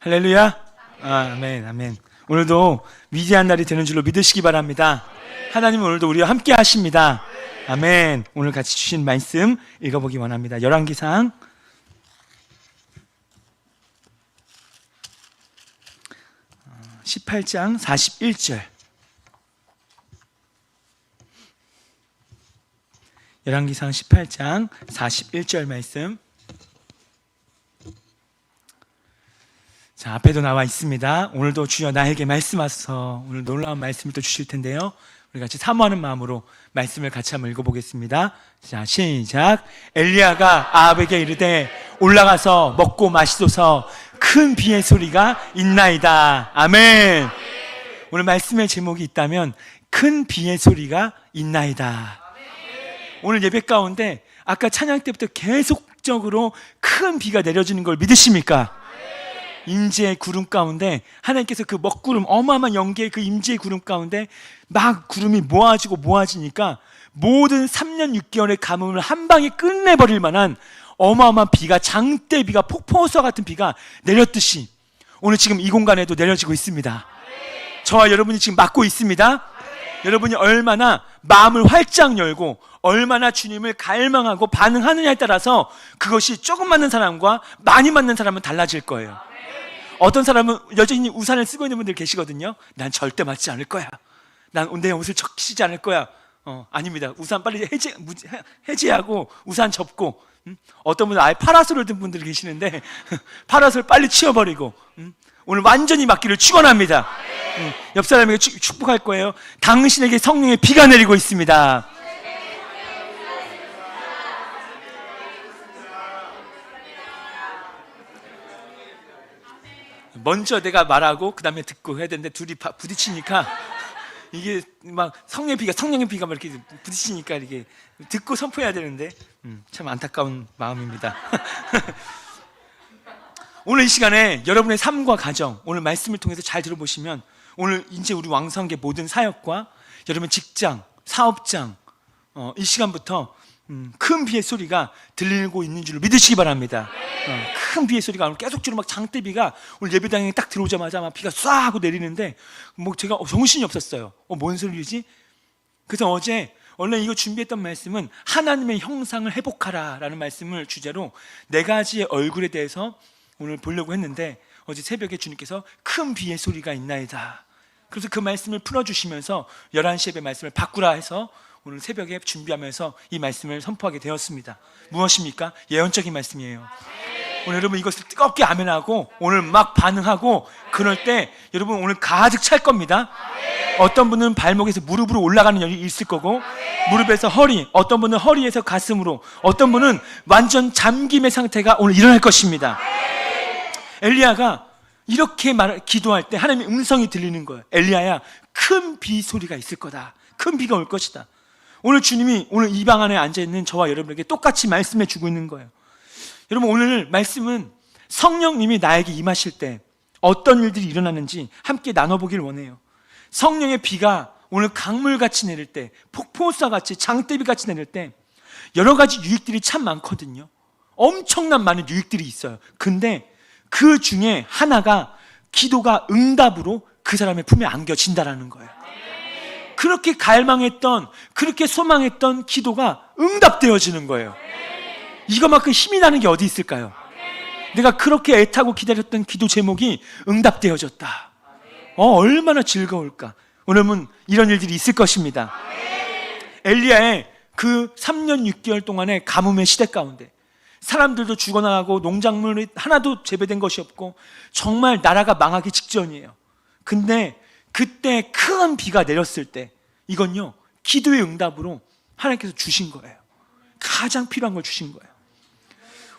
할렐루야. 아멘, 아멘. 오늘도 위대한 날이 되는 줄로 믿으시기 바랍니다. 하나님은 오늘도 우리와 함께 하십니다. 아멘. 오늘 같이 주신 말씀 읽어보기 원합니다. 열왕기상 18장 41절. 열왕기상 18장 41절 말씀. 자, 앞에도 나와 있습니다. 오늘도 주여 나에게 말씀하소서. 오늘 놀라운 말씀을 또 주실 텐데요, 우리 같이 사모하는 마음으로 말씀을 같이 한번 읽어보겠습니다. 자, 시작. 엘리야가 아합에게 이르되 올라가서 먹고 마시소서. 큰 비의 소리가 있나이다. 아멘. 오늘 말씀의 제목이 있다면 큰 비의 소리가 있나이다. 오늘 예배 가운데 아까 찬양 때부터 계속적으로 큰 비가 내려지는 걸 믿으십니까? 임재의 구름 가운데 하나님께서 그 먹구름, 어마어마한 연기의 그 임재의 구름 가운데 막 구름이 모아지니까 모든 3년 6개월의 가뭄을 한 방에 끝내버릴 만한 어마어마한 비가, 장대비가, 폭포수와 같은 비가 내렸듯이 오늘 지금 이 공간에도 내려지고 있습니다. 저와 여러분이 지금 맞고 있습니다. 여러분이 얼마나 마음을 활짝 열고 얼마나 주님을 갈망하고 반응하느냐에 따라서 그것이 조금 맞는 사람과 많이 맞는 사람은 달라질 거예요. 어떤 사람은 여전히 우산을 쓰고 있는 분들 계시거든요. 난 절대 맞지 않을 거야. 난 내 옷을 적시지 않을 거야. 아닙니다. 우산 빨리 해제하고 우산 접고, 어떤 분은 아예 파라솔을 든 분들이 계시는데 파라솔 빨리 치워버리고, 오늘 완전히 맞기를 축원합니다. 옆 사람에게 축복할 거예요. 당신에게 성령의 비가 내리고 있습니다. 먼저 내가 말하고 그 다음에 듣고 해야 되는데 둘이 부딪히니까 이게 막 성령의 비가 막 이렇게 부딪히니까 이게 듣고 선포해야 되는데 참 안타까운 마음입니다. 오늘 이 시간에 여러분의 삶과 가정, 오늘 말씀을 통해서 잘 들어보시면 오늘 이제 우리 왕성계 모든 사역과 여러분 직장, 사업장, 이 시간부터 큰 비의 소리가 들리고 있는 줄 믿으시기 바랍니다. 큰 비의 소리가 오늘 계속적으로 막 장대비가 오늘 예배당에 딱 들어오자마자 막 비가 쏴 하고 내리는데 뭐 제가 정신이 없었어요. 뭔 소리지? 그래서 어제 원래 이거 준비했던 말씀은 하나님의 형상을 회복하라 라는 말씀을 주제로 4가지의 얼굴에 대해서 오늘 보려고 했는데 어제 새벽에 주님께서 큰 비의 소리가 있나이다. 그래서 그 말씀을 풀어주시면서 11시 예배 말씀을 바꾸라 해서 오늘 새벽에 준비하면서 이 말씀을 선포하게 되었습니다. 무엇입니까? 예언적인 말씀이에요. 오늘 여러분 이것을 뜨겁게 아멘하고 오늘 막 반응하고 그럴 때 여러분 오늘 가득 찰 겁니다. 어떤 분은 발목에서 무릎으로 올라가는 일이 있을 거고, 무릎에서 허리, 어떤 분은 허리에서 가슴으로, 어떤 분은 완전 잠김의 상태가 오늘 일어날 것입니다. 엘리야가 이렇게 기도할 때 하나님의 음성이 들리는 거예요. 엘리야야, 큰 비 소리가 있을 거다. 큰 비가 올 것이다. 오늘 주님이 오늘 이 방 안에 앉아있는 저와 여러분에게 똑같이 말씀해 주고 있는 거예요. 여러분 오늘 말씀은 성령님이 나에게 임하실 때 어떤 일들이 일어나는지 함께 나눠보길 원해요. 성령의 비가 오늘 강물같이 내릴 때, 폭포수같이 장대비같이 내릴 때 여러 가지 유익들이 참 많거든요. 엄청난 많은 유익들이 있어요. 근데 그 중에 하나가 기도가 응답으로 그 사람의 품에 안겨진다라는 거예요. 그렇게 갈망했던, 그렇게 소망했던 기도가 응답되어지는 거예요. 이거만큼 힘이 나는 게 어디 있을까요? 내가 그렇게 애타고 기다렸던 기도 제목이 응답되어졌다. 얼마나 즐거울까. 오늘은 이런 일들이 있을 것입니다. 엘리야의 그 3년 6개월 동안의 가뭄의 시대 가운데 사람들도 죽어나가고 농작물이 하나도 재배된 것이 없고 정말 나라가 망하기 직전이에요. 근데 그때 큰 비가 내렸을 때 이건요, 기도의 응답으로 하나님께서 주신 거예요. 가장 필요한 걸 주신 거예요.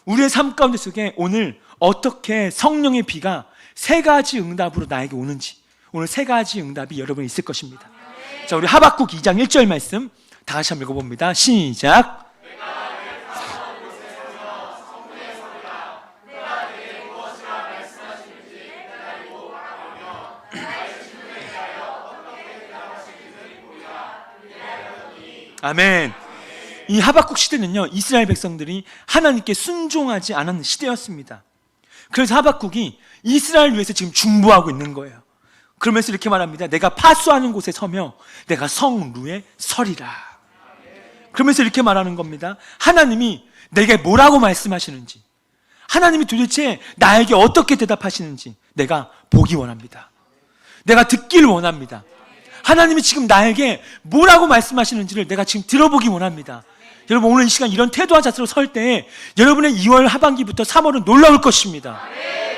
우리의 삶 가운데 속에 오늘 어떻게 성령의 비가 3가지 응답으로 나에게 오는지, 오늘 3가지 응답이 여러분이 있을 것입니다. 자, 우리 하박국 2장 1절 말씀 다 같이 한번 읽어봅니다. 시작. 아멘. 이 하박국 시대는요, 이스라엘 백성들이 하나님께 순종하지 않은 시대였습니다. 그래서 하박국이 이스라엘을 위해서 지금 중보하고 있는 거예요. 그러면서 이렇게 말합니다. 내가 파수하는 곳에 서며 내가 성루에 서리라. 그러면서 이렇게 말하는 겁니다. 하나님이 내게 뭐라고 말씀하시는지, 하나님이 도대체 나에게 어떻게 대답하시는지 내가 보기 원합니다. 내가 듣기를 원합니다. 하나님이 지금 나에게 뭐라고 말씀하시는지를 내가 지금 들어보기 원합니다. 여러분, 오늘 이 시간 이런 태도와 자세로 설 때 여러분의 2월 하반기부터 3월은 놀라울 것입니다.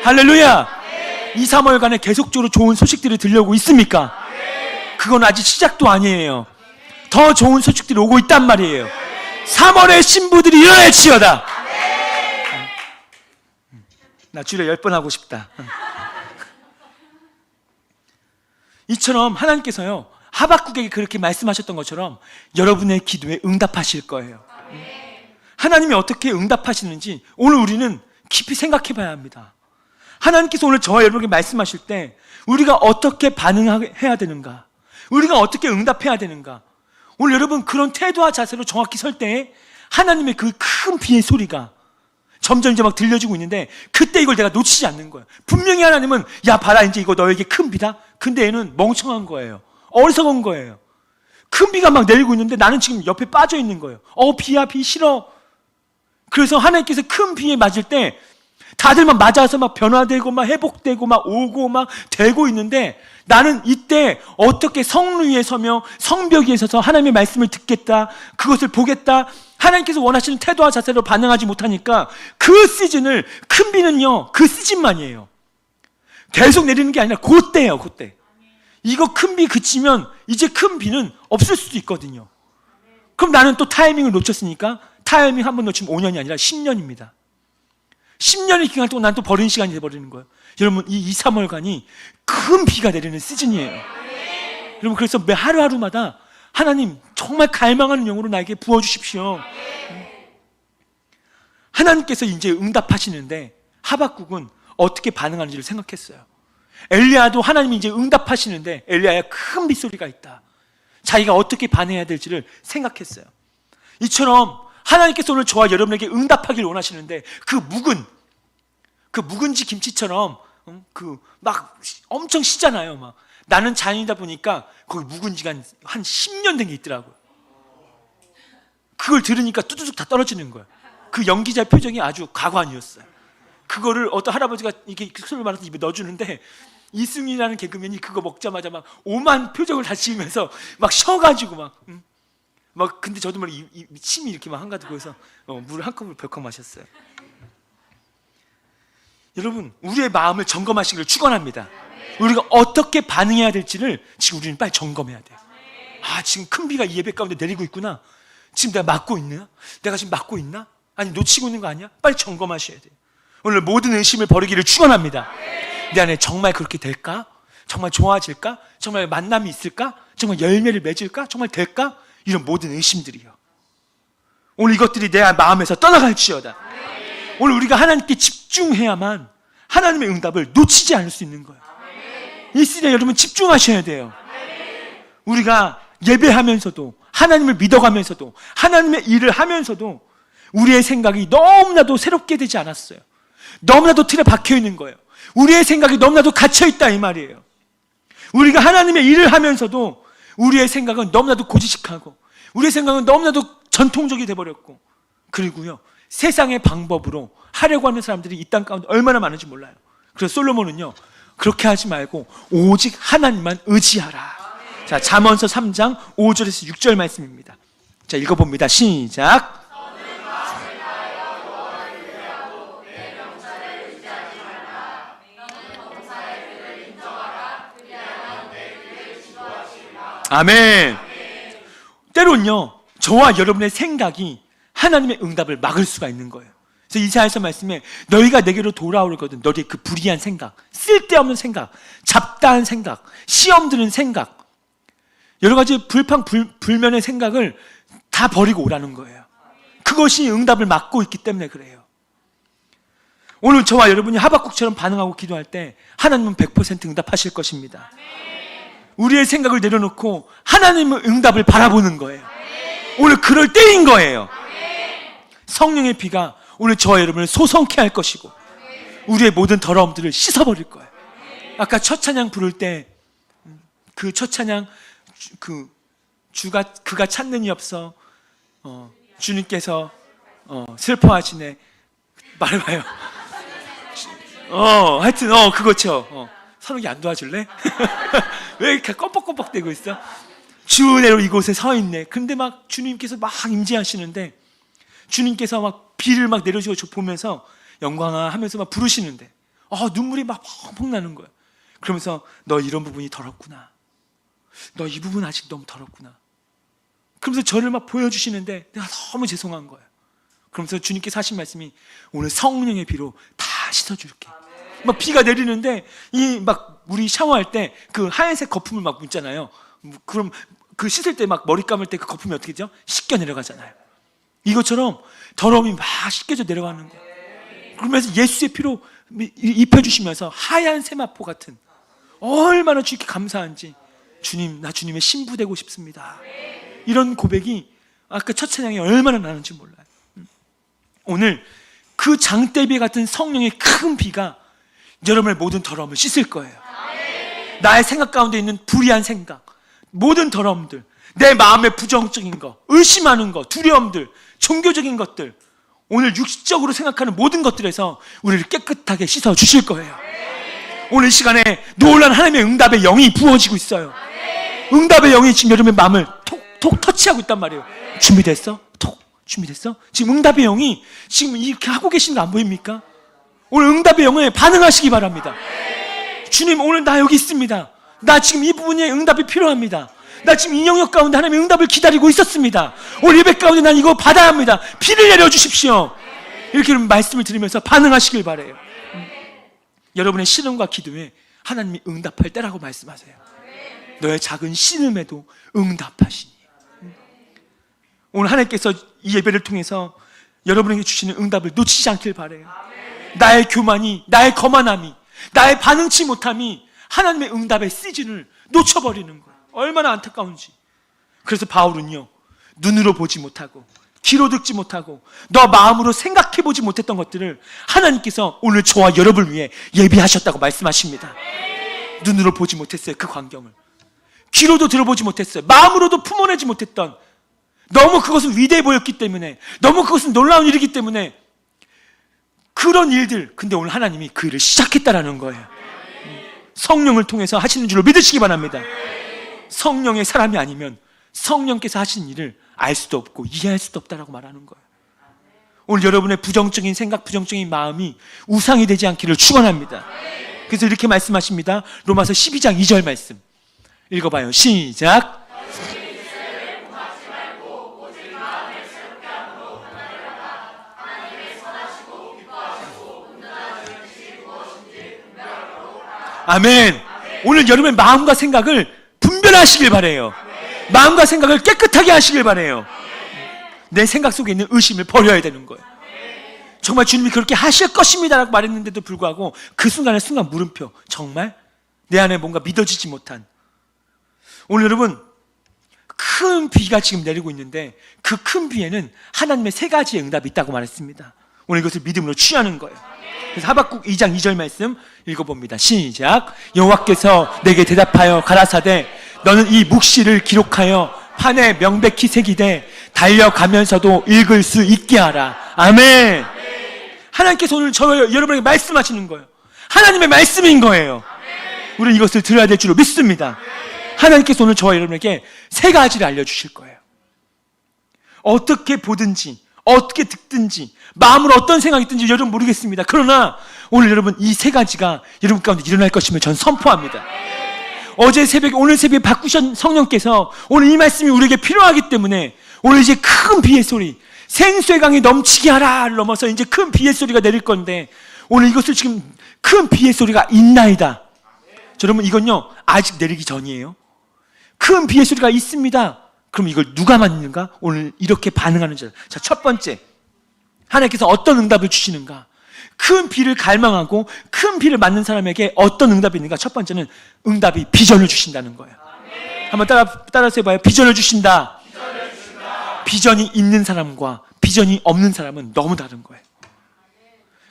할렐루야. 2, 3월간에 계속적으로 좋은 소식들이 들려오고 있습니까? 그건 아직 시작도 아니에요. 더 좋은 소식들이 오고 있단 말이에요. 3월의 신부들이 일어날지어다. 나 주일에 10번 하고 싶다. 이처럼 하나님께서요, 하박국에게 그렇게 말씀하셨던 것처럼 여러분의 기도에 응답하실 거예요. 하나님이 어떻게 응답하시는지 오늘 우리는 깊이 생각해 봐야 합니다. 하나님께서 오늘 저와 여러분에게 말씀하실 때 우리가 어떻게 반응해야 되는가, 우리가 어떻게 응답해야 되는가, 오늘 여러분 그런 태도와 자세로 정확히 설 때 하나님의 그 큰 비의 소리가 점점 이제 막 들려지고 있는데, 그때 이걸 내가 놓치지 않는 거예요. 분명히 하나님은 야 봐라, 이제 이거 너에게 큰 비다. 근데 얘는 멍청한 거예요. 어리석은 거예요. 큰 비가 막 내리고 있는데 나는 지금 옆에 빠져 있는 거예요. 비야, 비 싫어. 그래서 하나님께서 큰 비에 맞을 때 다들 막 맞아서 막 변화되고 막 회복되고 막 오고 막 되고 있는데, 나는 이때 어떻게 성루 위에 서며 성벽 위에 서서 하나님의 말씀을 듣겠다, 그것을 보겠다, 하나님께서 원하시는 태도와 자세로 반응하지 못하니까 그 시즌을, 큰 비는요 그 시즌만이에요. 계속 내리는 게 아니라 그때예요. 그때 이거 큰 비 그치면 이제 큰 비는 없을 수도 있거든요. 그럼 나는 또 타이밍을 놓쳤으니까, 타이밍 한 번 놓치면 5년이 아니라 10년입니다. 10년의 기간 동안 난 또 버리는 시간이 돼버리는 거예요. 여러분, 이 2, 3월간이 큰 비가 내리는 시즌이에요. 여러분, 그래서 매 하루하루마다 하나님 정말 갈망하는 영으로 나에게 부어주십시오. 하나님께서 이제 응답하시는데 하박국은 어떻게 반응하는지를 생각했어요. 엘리야도 하나님이 이제 응답하시는데 엘리야의 큰 빗소리가 있다. 자기가 어떻게 반응해야 될지를 생각했어요. 이처럼 하나님께서 오늘 저와 여러분에게 응답하기를 원하시는데, 그 묵은지 김치처럼 막 엄청 시잖아요. 막 나는 자연이다 보니까 거기 묵은지가 한 10년 된 게 있더라고요. 그걸 들으니까 뚜두둑 다 떨어지는 거예요. 그 연기자의 표정이 아주 가관이었어요. 그거를 어떤 할아버지가 이렇게 술을 말아서 입에 넣어주는데, 이승윤이라는 개그맨이 그거 먹자마자 막 오만 표정을 다 지으면서 막 쉬어가지고 막 근데 저도 막 침이 이렇게 막 한가득 고여서 물을 한 컵을 벌컥 마셨어요. 여러분, 우리의 마음을 점검하시기를 축원합니다. 우리가 어떻게 반응해야 될지를 지금 우리는 빨리 점검해야 돼요. 지금 큰 비가 이 예배 가운데 내리고 있구나. 지금 내가 맞고 있나? 내가 지금 맞고 있나? 아니 놓치고 있는 거 아니야? 빨리 점검하셔야 돼요. 오늘 모든 의심을 버리기를 축원합니다. 내 안에 정말 그렇게 될까? 정말 좋아질까? 정말 만남이 있을까? 정말 열매를 맺을까? 정말 될까? 이런 모든 의심들이요, 오늘 이것들이 내 마음에서 떠나갈지어다. 오늘 우리가 하나님께 집중해야만 하나님의 응답을 놓치지 않을 수 있는 거예요. 이 시대에 여러분 집중하셔야 돼요. 우리가 예배하면서도, 하나님을 믿어가면서도, 하나님의 일을 하면서도 우리의 생각이 너무나도 새롭게 되지 않았어요. 너무나도 틀에 박혀있는 거예요. 우리의 생각이 너무나도 갇혀있다 이 말이에요. 우리가 하나님의 일을 하면서도 우리의 생각은 너무나도 고지식하고, 우리의 생각은 너무나도 전통적이 돼버렸고, 그리고요 세상의 방법으로 하려고 하는 사람들이 이 땅 가운데 얼마나 많은지 몰라요. 그래서 솔로몬은요 그렇게 하지 말고 오직 하나님만 의지하라. 자, 잠언서 3장 5절에서 6절 말씀입니다. 자, 읽어봅니다. 시작. 아멘. 때론요 저와 여러분의 생각이 하나님의 응답을 막을 수가 있는 거예요. 그래서 이사야서 말씀에 너희가 내게로 돌아오거든 너희의 그 불의한 생각, 쓸데없는 생각, 잡다한 생각, 시험 드는 생각, 여러 가지 불면의 생각을 다 버리고 오라는 거예요. 그것이 응답을 막고 있기 때문에 그래요. 오늘 저와 여러분이 하박국처럼 반응하고 기도할 때 하나님은 100% 응답하실 것입니다. 우리의 생각을 내려놓고 하나님의 응답을 바라보는 거예요. 오늘 그럴 때인 거예요. 성령의 비가 오늘 저와 여러분을 소성케 할 것이고, 우리의 모든 더러움들을 씻어버릴 거예요. 아까 첫 찬양 부를 때 그 첫 찬양 그가 찾는 이 없어 주님께서 슬퍼하시네 말해봐요. 하여튼 그거죠. 선욱이 안 도와줄래? 왜 이렇게 껌뻑껌뻑대고 있어? 주내로 이곳에 서 있네. 근데 막 주님께서 막 임재하시는데 주님께서 막 비를 막 내려주고 보면서 영광아 하면서 막 부르시는데 눈물이 막 펑펑 나는 거예요. 그러면서 너 이런 부분이 더럽구나. 너 이 부분 아직 너무 더럽구나. 그러면서 저를 막 보여주시는데 내가 너무 죄송한 거예요. 그러면서 주님께서 하신 말씀이 오늘 성령의 비로 다 씻어줄게. 막 비가 내리는데 막 우리 샤워할 때 그 하얀색 거품을 막 묻잖아요. 그럼 그 씻을 때 막 머리 감을 때 그 거품이 어떻게 되죠? 씻겨 내려가잖아요. 이것처럼 더러움이 막 씻겨져 내려가는 거예요. 그러면서 예수의 피로 입혀주시면서 하얀 세마포 같은 얼마나 주님께 감사한지 주님 나 주님의 신부 되고 싶습니다. 이런 고백이 아까 첫 찬양에 얼마나 나는지 몰라요. 오늘 그 장대비 같은 성령의 큰 비가 여러분의 모든 더러움을 씻을 거예요. 나의 생각 가운데 있는 불의한 생각, 모든 더러움들, 내 마음의 부정적인 거, 의심하는 거, 두려움들, 종교적인 것들, 오늘 육적으로 생각하는 모든 것들에서 우리를 깨끗하게 씻어 주실 거예요. 오늘 이 시간에 놀란 하나님의 응답의 영이 부어지고 있어요. 응답의 영이 지금 여러분의 마음을 톡톡 터치하고 있단 말이에요. 준비됐어? 톡 준비됐어? 지금 응답의 영이 지금 이렇게 하고 계신 거 안 보입니까? 오늘 응답의 영에 반응하시기 바랍니다. 주님 오늘 나 여기 있습니다. 나 지금 이 부분에 응답이 필요합니다. 나 지금 이 영역 가운데 하나님의 응답을 기다리고 있었습니다. 오늘 예배 가운데 난 이거 받아야 합니다. 비를 내려주십시오. 이렇게 말씀을 드리면서 반응하시길 바라요. 여러분의 신음과 기도에 하나님이 응답할 때라고 말씀하세요. 너의 작은 신음에도 응답하시니. 오늘 하나님께서 이 예배를 통해서 여러분에게 주시는 응답을 놓치지 않길 바라요. 나의 교만이, 나의 거만함이, 나의 반응치 못함이 하나님의 응답의 시즌을 놓쳐버리는 거예요. 얼마나 안타까운지. 그래서 바울은요, 눈으로 보지 못하고 귀로 듣지 못하고 너 마음으로 생각해보지 못했던 것들을 하나님께서 오늘 저와 여러분을 위해 예비하셨다고 말씀하십니다. 눈으로 보지 못했어요. 그 광경을 귀로도 들어보지 못했어요. 마음으로도 품어내지 못했던, 너무 그것은 위대해 보였기 때문에, 너무 그것은 놀라운 일이기 때문에 그런 일들, 근데 오늘 하나님이 그 일을 시작했다라는 거예요. 성령을 통해서 하시는 줄로 믿으시기 바랍니다. 성령의 사람이 아니면 성령께서 하시는 일을 알 수도 없고 이해할 수도 없다라고 말하는 거예요. 오늘 여러분의 부정적인 생각, 부정적인 마음이 우상이 되지 않기를 축원합니다. 그래서 이렇게 말씀하십니다. 로마서 12장 2절 말씀 읽어봐요. 시작. 아멘. 오늘 여러분의 마음과 생각을 분별하시길 바래요. 마음과 생각을 깨끗하게 하시길 바래요. 내 생각 속에 있는 의심을 버려야 되는 거예요. 정말 주님이 그렇게 하실 것입니다 라고 말했는데도 불구하고 그 순간 물음표. 정말? 내 안에 뭔가 믿어지지 못한. 오늘 여러분 큰 비가 지금 내리고 있는데 그 큰 비에는 하나님의 세 가지의 응답이 있다고 말했습니다. 오늘 이것을 믿음으로 취하는 거예요. 그래서 하박국 2장 2절 말씀 읽어봅니다. 시작. 여호와께서 내게 대답하여 가라사대 너는 이 묵시를 기록하여 판에 명백히 새기되 달려가면서도 읽을 수 있게 하라. 아멘. 하나님께서 오늘 여러분에게 말씀하시는 거예요. 하나님의 말씀인 거예요. 우리는 이것을 들어야 될 줄로 믿습니다. 하나님께서 오늘 저와 여러분에게 세 가지를 알려주실 거예요. 어떻게 보든지, 어떻게 듣든지, 마음으로 어떤 생각이 있든지 여러분 모르겠습니다. 그러나 오늘 여러분 이 세 가지가 여러분 가운데 일어날 것임을 전 선포합니다. 어제 새벽에, 오늘 새벽에 바꾸신 성령께서 오늘 이 말씀이 우리에게 필요하기 때문에 오늘 이제 큰 비의 소리, 생수의 강이 넘치게 하라를 넘어서 이제 큰 비의 소리가 내릴 건데 오늘 이것을 지금 큰 비의 소리가 있나이다. 여러분 이건요 아직 내리기 전이에요. 큰 비의 소리가 있습니다. 그럼 이걸 누가 맞는가? 오늘 이렇게 반응하는 자. 자, 첫 번째, 하나님께서 어떤 응답을 주시는가? 큰 비를 갈망하고 큰 비를 맞는 사람에게 어떤 응답이 있는가? 첫 번째는 응답이 비전을 주신다는 거예요. 한번 따라서 해봐요. 비전을 주신다. 비전이 있는 사람과 비전이 없는 사람은 너무 다른 거예요.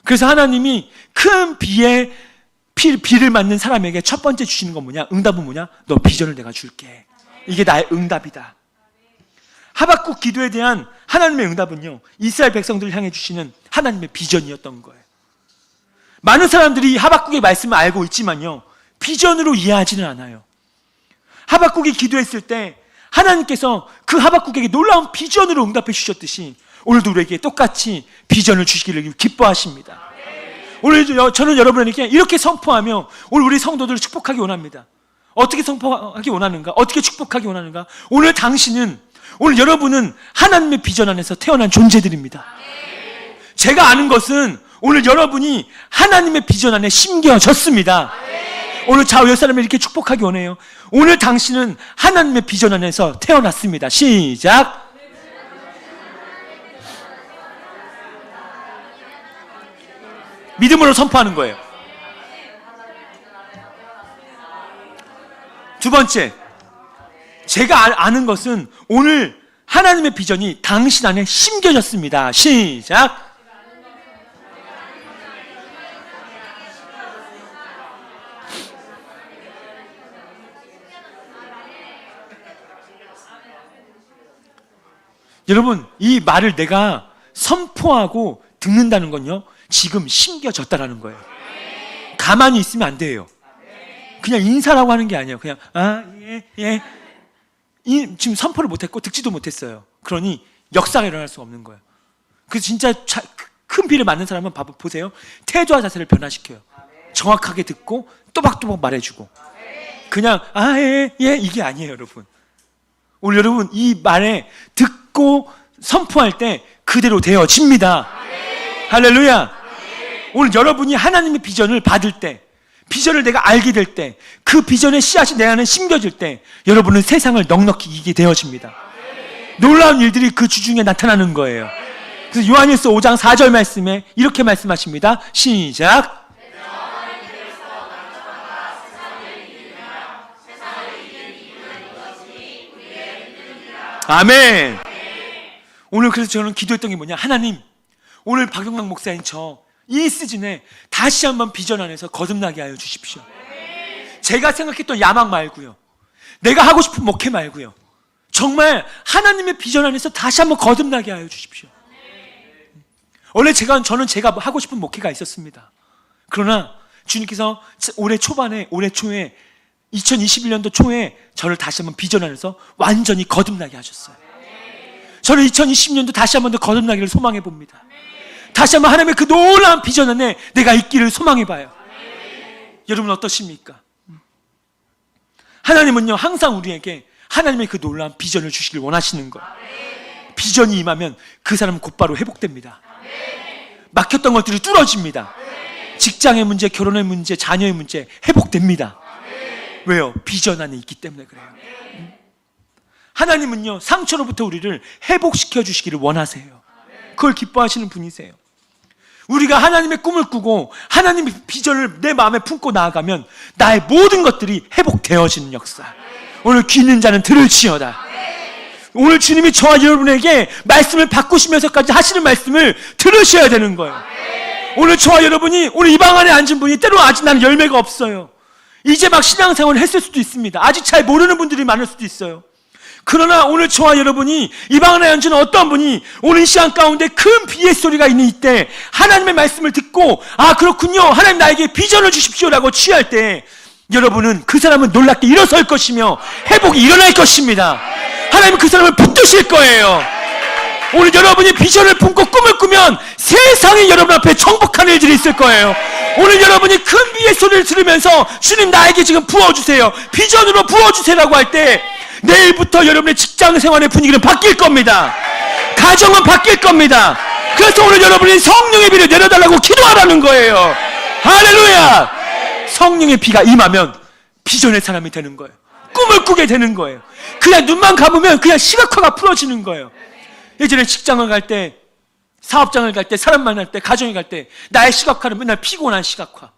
그래서 하나님이 큰 비를 맞는 사람에게 첫 번째 주시는 건 뭐냐? 응답은 뭐냐? 너 비전을 내가 줄게. 이게 나의 응답이다. 하박국 기도에 대한 하나님의 응답은요, 이스라엘 백성들을 향해 주시는 하나님의 비전이었던 거예요. 많은 사람들이 하박국의 말씀을 알고 있지만요, 비전으로 이해하지는 않아요. 하박국이 기도했을 때 하나님께서 그 하박국에게 놀라운 비전으로 응답해 주셨듯이 오늘도 우리에게 똑같이 비전을 주시기를 기뻐하십니다. 오늘 저는 여러분에게 이렇게 선포하며 오늘 우리 성도들을 축복하기 원합니다. 어떻게 선포하기 원하는가? 어떻게 축복하기 원하는가? 오늘 여러분은 하나님의 비전 안에서 태어난 존재들입니다. 제가 아는 것은 오늘 여러분이 하나님의 비전 안에 심겨졌습니다. 오늘 좌우 옆 사람을 이렇게 축복하기 원해요. 오늘 당신은 하나님의 비전 안에서 태어났습니다. 시작. 믿음으로 선포하는 거예요. 두 번째, 제가 아는 것은 오늘 하나님의 비전이 당신 안에 심겨졌습니다. 시작. 여러분, 이 말을 내가 선포하고 듣는다는 건요, 지금 심겨졌다라는 거예요. 가만히 있으면 안 돼요. 그냥 인사라고 하는 게 아니에요. 그냥 예. 지금 선포를 못했고 듣지도 못했어요. 그러니 역사가 일어날 수가 없는 거예요. 그래서 진짜 큰 비를 맞는 사람은 보세요. 태도와 자세를 변화시켜요. 정확하게 듣고 또박또박 말해주고. 그냥 예 이게 아니에요, 여러분. 오늘 여러분 이 말에 듣고 선포할 때 그대로 되어집니다. 할렐루야. 오늘 여러분이 하나님의 비전을 받을 때, 비전을 내가 알게 될 때, 그 비전의 씨앗이 내 안에 심겨질 때 여러분은 세상을 넉넉히 이기게 되어집니다. 놀라운 일들이 그 주중에 나타나는 거예요. 그래서 요한일서 5장 4절 말씀에 이렇게 말씀하십니다. 시작. 아멘. 오늘 그래서 저는 기도했던 게 뭐냐? 하나님, 오늘 박영락 목사인 이 시즌에 다시 한번 비전 안에서 거듭나게 하여 주십시오. 제가 생각했던 야망 말고요, 내가 하고 싶은 목회 말고요, 정말 하나님의 비전 안에서 다시 한번 거듭나게 하여 주십시오. 원래 저는 제가 하고 싶은 목회가 있었습니다. 그러나 주님께서 올해 초에 2021년도 초에 저를 다시 한번 비전 안에서 완전히 거듭나게 하셨어요. 저는 2020년도 다시 한번 더 거듭나기를 소망해 봅니다. 다시 한번 하나님의 그 놀라운 비전 안에 내가 있기를 소망해 봐요. 여러분 어떠십니까? 하나님은요, 항상 우리에게 하나님의 그 놀라운 비전을 주시길 원하시는 거예요. 비전이 임하면 그 사람은 곧바로 회복됩니다. 막혔던 것들이 뚫어집니다. 직장의 문제, 결혼의 문제, 자녀의 문제 회복됩니다. 왜요? 비전 안에 있기 때문에 그래요. 하나님은요, 상처로부터 우리를 회복시켜 주시기를 원하세요. 그걸 기뻐하시는 분이세요. 우리가 하나님의 꿈을 꾸고 하나님의 비전을 내 마음에 품고 나아가면 나의 모든 것들이 회복되어지는 역사. 오늘 귀 있는 자는 들을지어다. 오늘 주님이 저와 여러분에게 말씀을 바꾸시면서까지 하시는 말씀을 들으셔야 되는 거예요. 오늘 저와 여러분이, 오늘 이 방 안에 앉은 분이 때로 아직 나는 열매가 없어요, 이제 막 신앙생활을 했을 수도 있습니다. 아직 잘 모르는 분들이 많을 수도 있어요. 그러나 오늘 저와 여러분이, 이 방 안에 앉은 어떤 분이 오늘 이 시간 가운데 큰 비의 소리가 있는 이때 하나님의 말씀을 듣고, 그렇군요, 하나님 나에게 비전을 주십시오라고 취할 때 여러분은, 그 사람은 놀랍게 일어설 것이며 회복이 일어날 것입니다. 하나님은 그 사람을 붙드실 거예요. 오늘 여러분이 비전을 품고 꿈을 꾸면 세상이 여러분 앞에 정복하는 일들이 있을 거예요. 오늘 여러분이 큰 비의 소리를 들으면서 주님 나에게 지금 부어주세요, 비전으로 부어주세요라고 할 때 내일부터 여러분의 직장 생활의 분위기는 바뀔 겁니다. 가정은 바뀔 겁니다. 그래서 오늘 여러분이 성령의 비를 내려달라고 기도하라는 거예요. 할렐루야. 성령의 비가 임하면 비전의 사람이 되는 거예요. 꿈을 꾸게 되는 거예요. 그냥 눈만 감으면 그냥 시각화가 풀어지는 거예요. 예전에 직장을 갈 때, 사업장을 갈 때, 사람 만날 때, 가정에 갈 때 나의 시각화는 맨날 피곤한 시각화,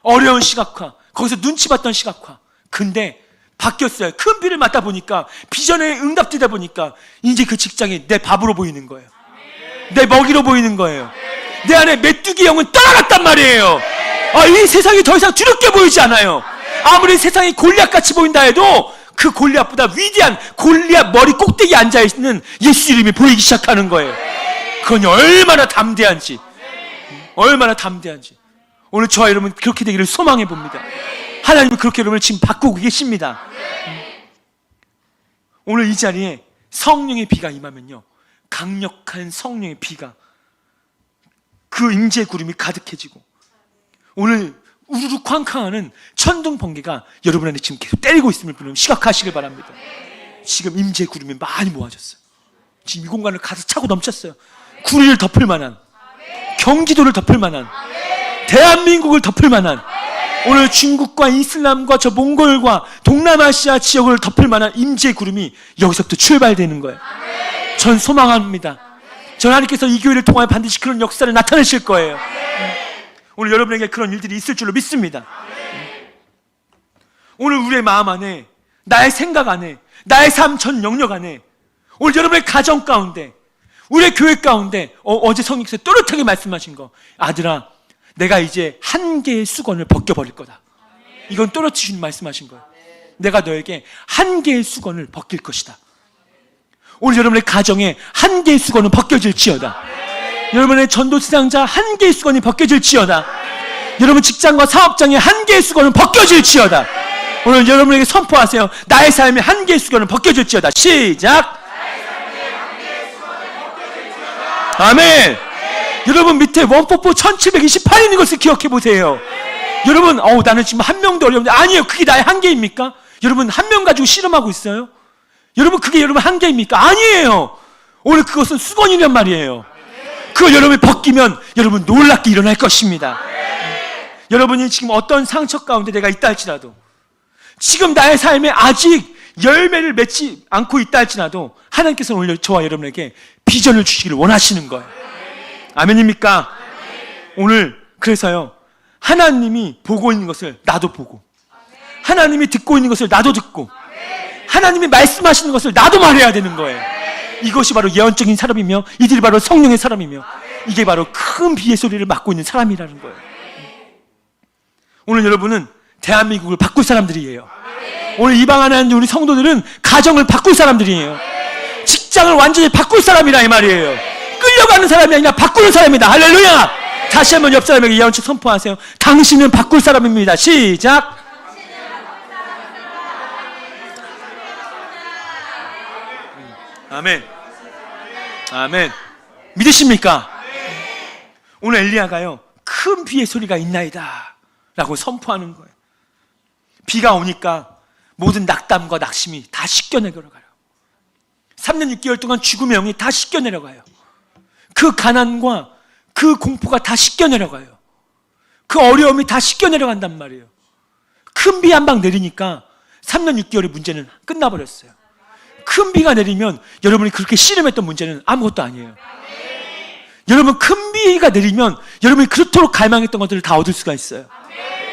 어려운 시각화, 거기서 눈치 봤던 시각화. 근데 바뀌었어요. 큰 비를 맞다 보니까, 비전에 응답되다 보니까 이제 그 직장이 내 밥으로 보이는 거예요. 내 먹이로 보이는 거예요. 내 안에 메뚜기 영은 떠나갔단 말이에요. 이 세상이 더 이상 두렵게 보이지 않아요. 아무리 세상이 골리앗같이 보인다 해도 그 골리앗보다 위대한 골리앗 머리 꼭대기에 앉아있는 예수 이름이 보이기 시작하는 거예요. 그건 얼마나 담대한지, 얼마나 담대한지. 오늘 저와 여러분 그렇게 되기를 소망해 봅니다. 하나님은 그렇게 여러분을 지금 바꾸고 계십니다. 오늘 이 자리에 성령의 비가 임하면요, 강력한 성령의 비가, 그 임재 구름이 가득해지고, 오늘 우르르 쾅쾅하는 천둥 번개가 여러분 안에 지금 계속 때리고 있음을 여러분 시각하시길 바랍니다. 지금 임재 구름이 많이 모아졌어요. 지금 이 공간을 가득 차고 넘쳤어요. 구리를 덮을 만한, 경기도를 덮을 만한, 대한민국을 덮을 만한, 오늘 중국과 이슬람과 저 몽골과 동남아시아 지역을 덮을 만한 임재 구름이 여기서부터 출발되는 거예요. 전 소망합니다. 전 하나님께서 이 교회를 통하여 반드시 그런 역사를 나타내실 거예요. 오늘 여러분에게 그런 일들이 있을 줄로 믿습니다. 오늘 우리의 마음 안에, 나의 생각 안에, 나의 삶 전 영역 안에, 오늘 여러분의 가정 가운데, 우리의 교회 가운데, 어제 성령께서 또렷하게 말씀하신 거, 아들아, 내가 이제 한 개의 수건을 벗겨버릴 거다. 이건 또렷이 주님 말씀하신 거예요. 내가 너에게 한 개의 수건을 벗길 것이다. 오늘 여러분의 가정에 한 개의 수건은 벗겨질지어다. 여러분의 전도지상자 한 개의 수건이 벗겨질지어다. 여러분 직장과 사업장에 한 개의 수건은 벗겨질지어다. 오늘 여러분에게 선포하세요. 나의 삶에 한 개의 수건은 벗겨질지어다. 시작. 아멘. 여러분 밑에 원포포 1728이 있는 것을 기억해 보세요. 여러분 나는 지금 한 명도 어려운데, 아니에요. 그게 나의 한계입니까? 여러분 한 명 가지고 씨름하고 있어요? 여러분 그게 여러분 한계입니까? 아니에요. 오늘 그것은 수건이란 말이에요. 그걸 여러분이 벗기면 여러분 놀랍게 일어날 것입니다. 여러분이 지금 어떤 상처 가운데 내가 있다 할지라도, 지금 나의 삶에 아직 열매를 맺지 않고 있다 할지라도, 하나님께서 오늘 저와 여러분에게 비전을 주시기를 원하시는 거예요. 아멘입니까? 오늘 그래서요, 하나님이 보고 있는 것을 나도 보고, 하나님이 듣고 있는 것을 나도 듣고, 하나님이 말씀하시는 것을 나도 말해야 되는 거예요. 이것이 바로 예언적인 사람이며, 이들이 바로 성령의 사람이며, 이게 바로 큰 비의 소리를 맡고 있는 사람이라는 거예요. 오늘 여러분은 대한민국을 바꿀 사람들이에요. 오늘 이 방 안에 있는 우리 성도들은 가정을 바꿀 사람들이에요. 직장을 완전히 바꿀 사람이라 이 말이에요. 끌려가는 사람이 아니라 바꾸는 사람이다. 할렐루야. 다시 한번 옆 사람에게 예언처 선포하세요. 당신은 바꿀 사람입니다. 시작. 아멘. 아멘. 믿으십니까? 오늘 엘리야가요, 큰 비의 소리가 있나이다 라고 선포하는 거예요. 비가 오니까 모든 낙담과 낙심이 다 씻겨내려가요. 3년 6개월 동안 죽음의 영이 다 씻겨내려가요. 그 가난과 그 공포가 다 씻겨내려가요. 그 어려움이 다 씻겨내려간단 말이에요. 큰 비 한 방 내리니까 3년 6개월의 문제는 끝나버렸어요. 큰 비가 내리면 여러분이 그렇게 씨름했던 문제는 아무것도 아니에요. 여러분 큰 비가 내리면 여러분이 그렇도록 갈망했던 것들을 다 얻을 수가 있어요.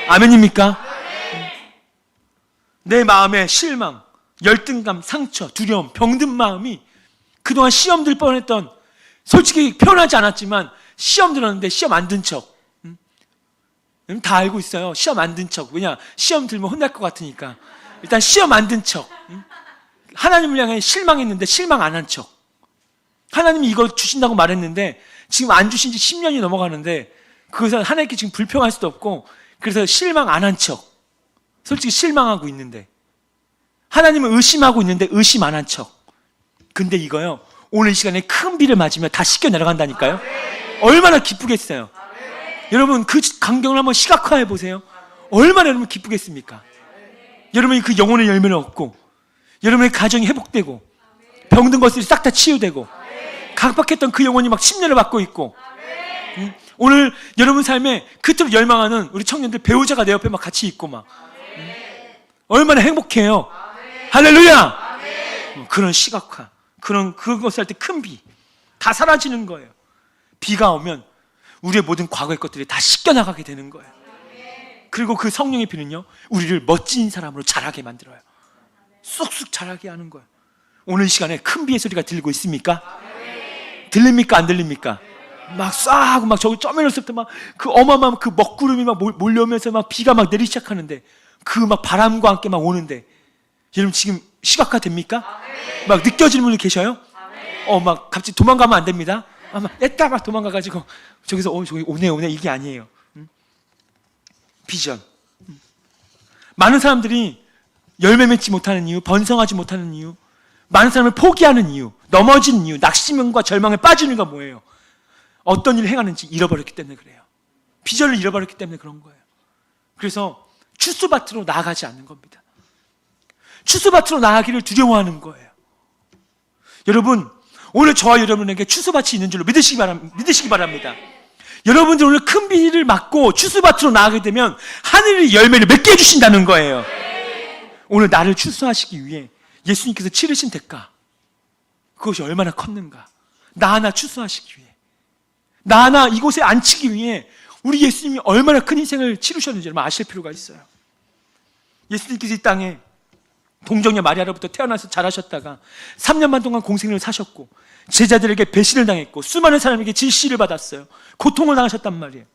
아멘입니까? 내 마음의 실망, 열등감, 상처, 두려움, 병든 마음이 그동안 시험 들 뻔했던, 솔직히 표현하지 않았지만 시험 들었는데 시험 안 든 척, 다 알고 있어요. 시험 안 든 척. 왜냐? 시험 들면 혼날 것 같으니까 일단 시험 안 든 척. 하나님을 향해 실망했는데 실망 안 한 척. 하나님이 이거 주신다고 말했는데 지금 안 주신 지 10년이 넘어가는데 그것은 하나님께 지금 불평할 수도 없고, 그래서 실망 안 한 척. 솔직히 실망하고 있는데, 하나님을 의심하고 있는데 의심 안 한 척. 근데 이거요, 오늘 이 시간에 큰 비를 맞으면 다 씻겨 내려간다니까요. 얼마나 기쁘겠어요. 여러분 그 광경을 한번 시각화해 보세요. 얼마나 여러분 기쁘겠습니까? 여러분이 그 영혼의 열매를 얻고, 여러분의 가정이 회복되고, 병든 것들이 싹 다 치유되고, 각박했던 그 영혼이 막 침례를 받고 있고, 오늘 여러분 삶에 그토록 열망하는 우리 청년들 배우자가 내 옆에 막 같이 있고 막, 얼마나 행복해요. 할렐루야. 그런 시각화, 그것을 할 때 큰 비 다 사라지는 거예요. 비가 오면 우리의 모든 과거의 것들이 다 씻겨나가게 되는 거예요. 그리고 그 성령의 비는요, 우리를 멋진 사람으로 자라게 만들어요. 쑥쑥 자라게 하는 거예요. 오늘 이 시간에 큰 비의 소리가 들리고 있습니까? 들립니까? 안 들립니까? 막 쏴하고 막 저기 쩌면서부터 막 그 어마어마한 그 먹구름이 막 몰려오면서 막 비가 막 내리기 시작하는데 그 막 바람과 함께 막 오는데 여러분 지금 시각화 됩니까? 막 느껴지는 분이 계셔요? 막 갑자기 도망가면 안 됩니다. 막 냈다 막 도망가가지고 저기서 저기 오네 이게 아니에요. 비전. 많은 사람들이 열매 맺지 못하는 이유, 번성하지 못하는 이유, 많은 사람을 포기하는 이유, 넘어지는 이유, 낙심과 절망에 빠지는 이유가 뭐예요? 어떤 일을 행하는지 잃어버렸기 때문에 그래요. 비전을 잃어버렸기 때문에 그런 거예요. 그래서 추수밭으로 나아가지 않는 겁니다. 추수밭으로 나아가기를 두려워하는 거예요. 여러분, 오늘 저와 여러분에게 추수밭이 있는 줄로 믿으시기 바랍니다. 여러분들 오늘 큰 비를 맞고 추수밭으로 나아가게 되면 하늘이 열매를 맺게 해주신다는 거예요. 오늘 나를 추수하시기 위해 예수님께서 치르신 대가, 그것이 얼마나 컸는가. 나 하나 추수하시기 위해, 나 하나 이곳에 앉히기 위해 우리 예수님이 얼마나 큰 희생을 치르셨는지 여러분 아실 필요가 있어요. 예수님께서 이 땅에 동정녀 마리아로부터 태어나서 자라셨다가 3년 반 동안 공생을 사셨고 제자들에게 배신을 당했고 수많은 사람에게 질시를 받았어요. 고통을 당하셨단 말이에요.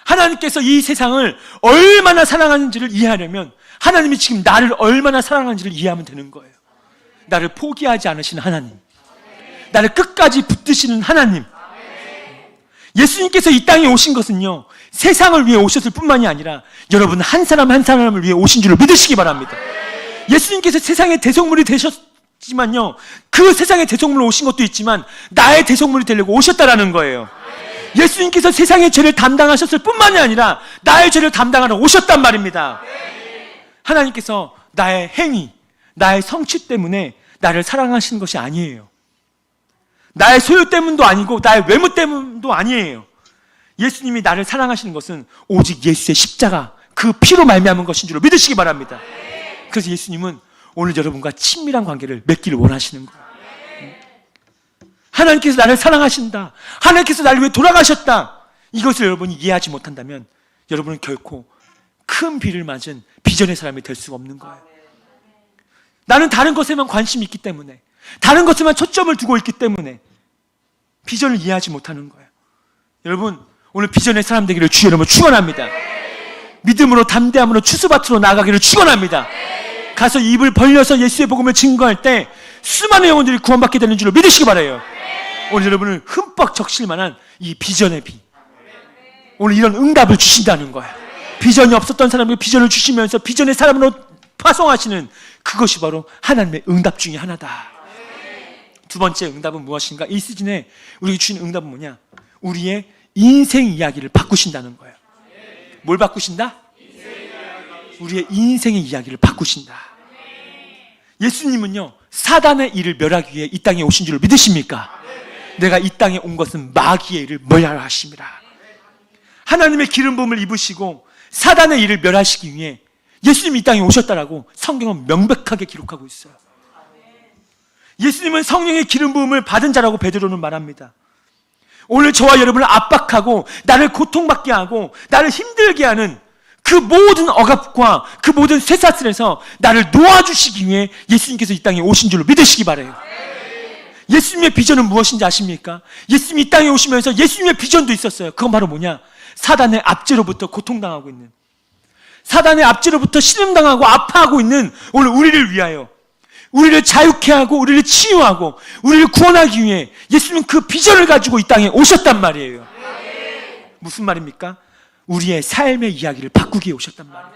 하나님께서 이 세상을 얼마나 사랑하는지를 이해하려면 하나님이 지금 나를 얼마나 사랑하는지를 이해하면 되는 거예요. 나를 포기하지 않으시는 하나님, 나를 끝까지 붙드시는 하나님. 예수님께서 이 땅에 오신 것은요, 세상을 위해 오셨을 뿐만이 아니라 여러분 한 사람 한 사람을 위해 오신 줄을 믿으시기 바랍니다. 예수님께서 세상의 대속물이 되셨지만요, 그 세상의 대속물로 오신 것도 있지만 나의 대속물이 되려고 오셨다라는 거예요. 예수님께서 세상의 죄를 담당하셨을 뿐만이 아니라 나의 죄를 담당하러 오셨단 말입니다. 하나님께서 나의 행위, 나의 성취 때문에 나를 사랑하시는 것이 아니에요. 나의 소유 때문도 아니고 나의 외모 때문도 아니에요. 예수님이 나를 사랑하시는 것은 오직 예수의 십자가, 그 피로 말미암은 것인 줄 믿으시기 바랍니다. 그래서 예수님은 오늘 여러분과 친밀한 관계를 맺기를 원하시는 거예요. 하나님께서 나를 사랑하신다, 하나님께서 나를 위해 돌아가셨다, 이것을 여러분이 이해하지 못한다면 여러분은 결코 큰 비를 맞은 비전의 사람이 될 수가 없는 거예요. 나는 다른 것에만 관심이 있기 때문에, 다른 것에만 초점을 두고 있기 때문에 비전을 이해하지 못하는 거예요. 여러분, 오늘 비전의 사람 되기를 주여 이름으로 축원합니다. 믿음으로 담대함으로 추수밭으로 나아가기를 축원합니다. 가서 입을 벌려서 예수의 복음을 증거할 때 수많은 영혼들이 구원받게 되는 줄로 믿으시기 바라요. 오늘 여러분을 흠뻑 적실 만한 이 비전의 비, 오늘 이런 응답을 주신다는 거예요. 비전이 없었던 사람에게 비전을 주시면서 비전의 사람으로 파송하시는, 그것이 바로 하나님의 응답 중에 하나다. 두 번째 응답은 무엇인가? 이 시즌에 우리에게 주신 응답은 뭐냐? 우리의 인생 이야기를 바꾸신다는 거예요. 뭘 바꾸신다? 우리의 인생의 이야기를 바꾸신다. 예수님은요, 사단의 일을 멸하기 위해 이 땅에 오신 줄 믿으십니까? 내가 이 땅에 온 것은 마귀의 일을 멸하려 하심이라. 하나님의 기름 부음을 입으시고 사단의 일을 멸하시기 위해 예수님이 이 땅에 오셨다라고 성경은 명백하게 기록하고 있어요. 예수님은 성령의 기름 부음을 받은 자라고 베드로는 말합니다. 오늘 저와 여러분을 압박하고 나를 고통받게 하고 나를 힘들게 하는 그 모든 억압과 그 모든 쇠사슬에서 나를 놓아주시기 위해 예수님께서 이 땅에 오신 줄로 믿으시기 바라요. 예수님의 비전은 무엇인지 아십니까? 예수님이 이 땅에 오시면서 예수님의 비전도 있었어요. 그건 바로 뭐냐? 사단의 압제로부터 고통당하고 있는, 사단의 압제로부터 신음당하고 아파하고 있는 오늘 우리를 위하여, 우리를 자유케 하고 우리를 치유하고 우리를 구원하기 위해 예수님은 그 비전을 가지고 이 땅에 오셨단 말이에요. 무슨 말입니까? 우리의 삶의 이야기를 바꾸기 위해 오셨단 말이에요.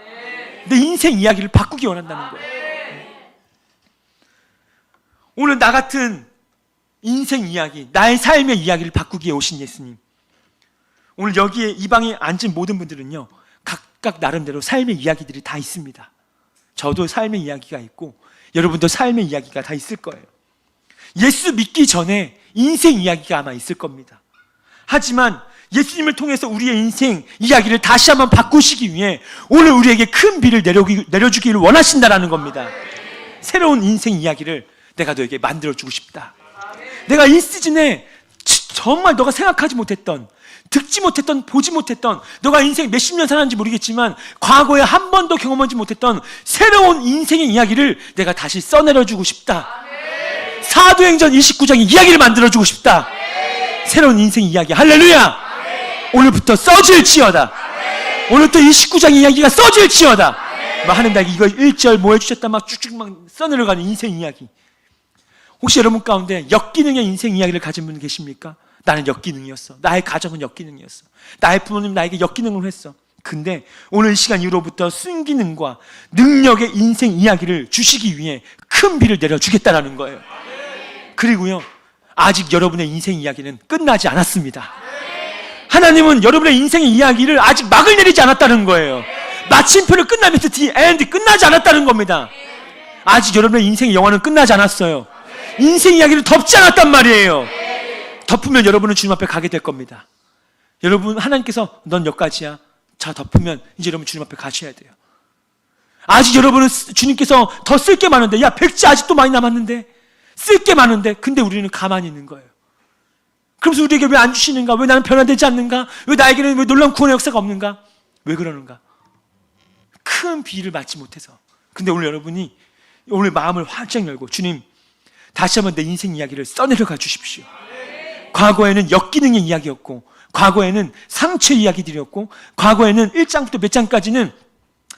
내 인생 이야기를 바꾸기 원한다는 거예요. 오늘 나 같은 인생 이야기, 나의 삶의 이야기를 바꾸기 위해 오신 예수님, 오늘 여기에 이 방에 앉은 모든 분들은요, 각각 나름대로 삶의 이야기들이 다 있습니다. 저도 삶의 이야기가 있고 여러분도 삶의 이야기가 다 있을 거예요. 예수 믿기 전에 인생 이야기가 아마 있을 겁니다. 하지만 예수님을 통해서 우리의 인생 이야기를 다시 한번 바꾸시기 위해 오늘 우리에게 큰 비를 내려주기를 원하신다라는 겁니다. 새로운 인생 이야기를 내가 너에게 만들어주고 싶다. 내가 이 시즌에 정말 너가 생각하지 못했던, 듣지 못했던, 보지 못했던, 너가 인생 몇십 년 살았는지 모르겠지만 과거에 한 번도 경험하지 못했던 새로운 인생의 이야기를 내가 다시 써내려주고 싶다. 사도행전 29장의 이야기를 만들어주고 싶다. 새로운 인생 이야기. 할렐루야. 오늘부터 써질지어다. 오늘부터 이 19장 이야기가 써질지어다. 막 하는 날 이거 1절 뭐 해주셨다 막 쭉쭉 막 써내려가는 인생 이야기. 혹시 여러분 가운데 역기능의 인생 이야기를 가진 분 계십니까? 나는 역기능이었어. 나의 가정은 역기능이었어. 나의 부모님 나에게 역기능을 했어. 근데 오늘 이 시간 이후로부터 순기능과 능력의 인생 이야기를 주시기 위해 큰 비를 내려주겠다라는 거예요. 그리고요, 아직 여러분의 인생 이야기는 끝나지 않았습니다. 하나님은 여러분의 인생의 이야기를 아직 막을 내리지 않았다는 거예요. 마침표를 끝나면서 the end, 끝나지 않았다는 겁니다. 아직 여러분의 인생의 영화는 끝나지 않았어요. 인생 이야기를 덮지 않았단 말이에요. 덮으면 여러분은 주님 앞에 가게 될 겁니다. 여러분, 하나님께서 넌 여기까지야. 자, 덮으면 이제 여러분 주님 앞에 가셔야 돼요. 아직 여러분은 주님께서 더 쓸 게 많은데, 야, 백지 아직도 많이 남았는데, 쓸 게 많은데, 근데 우리는 가만히 있는 거예요. 그러면서 우리에게 왜 안 주시는가? 왜 나는 변화되지 않는가? 왜 나에게는 왜 놀라운 구원의 역사가 없는가? 왜 그러는가? 큰 비를 맞지 못해서. 근데 오늘 여러분이 오늘 마음을 활짝 열고, 주님, 다시 한번 내 인생 이야기를 써내려가 주십시오. 과거에는 역기능의 이야기였고, 과거에는 상처의 이야기들이었고, 과거에는 1장부터 몇 장까지는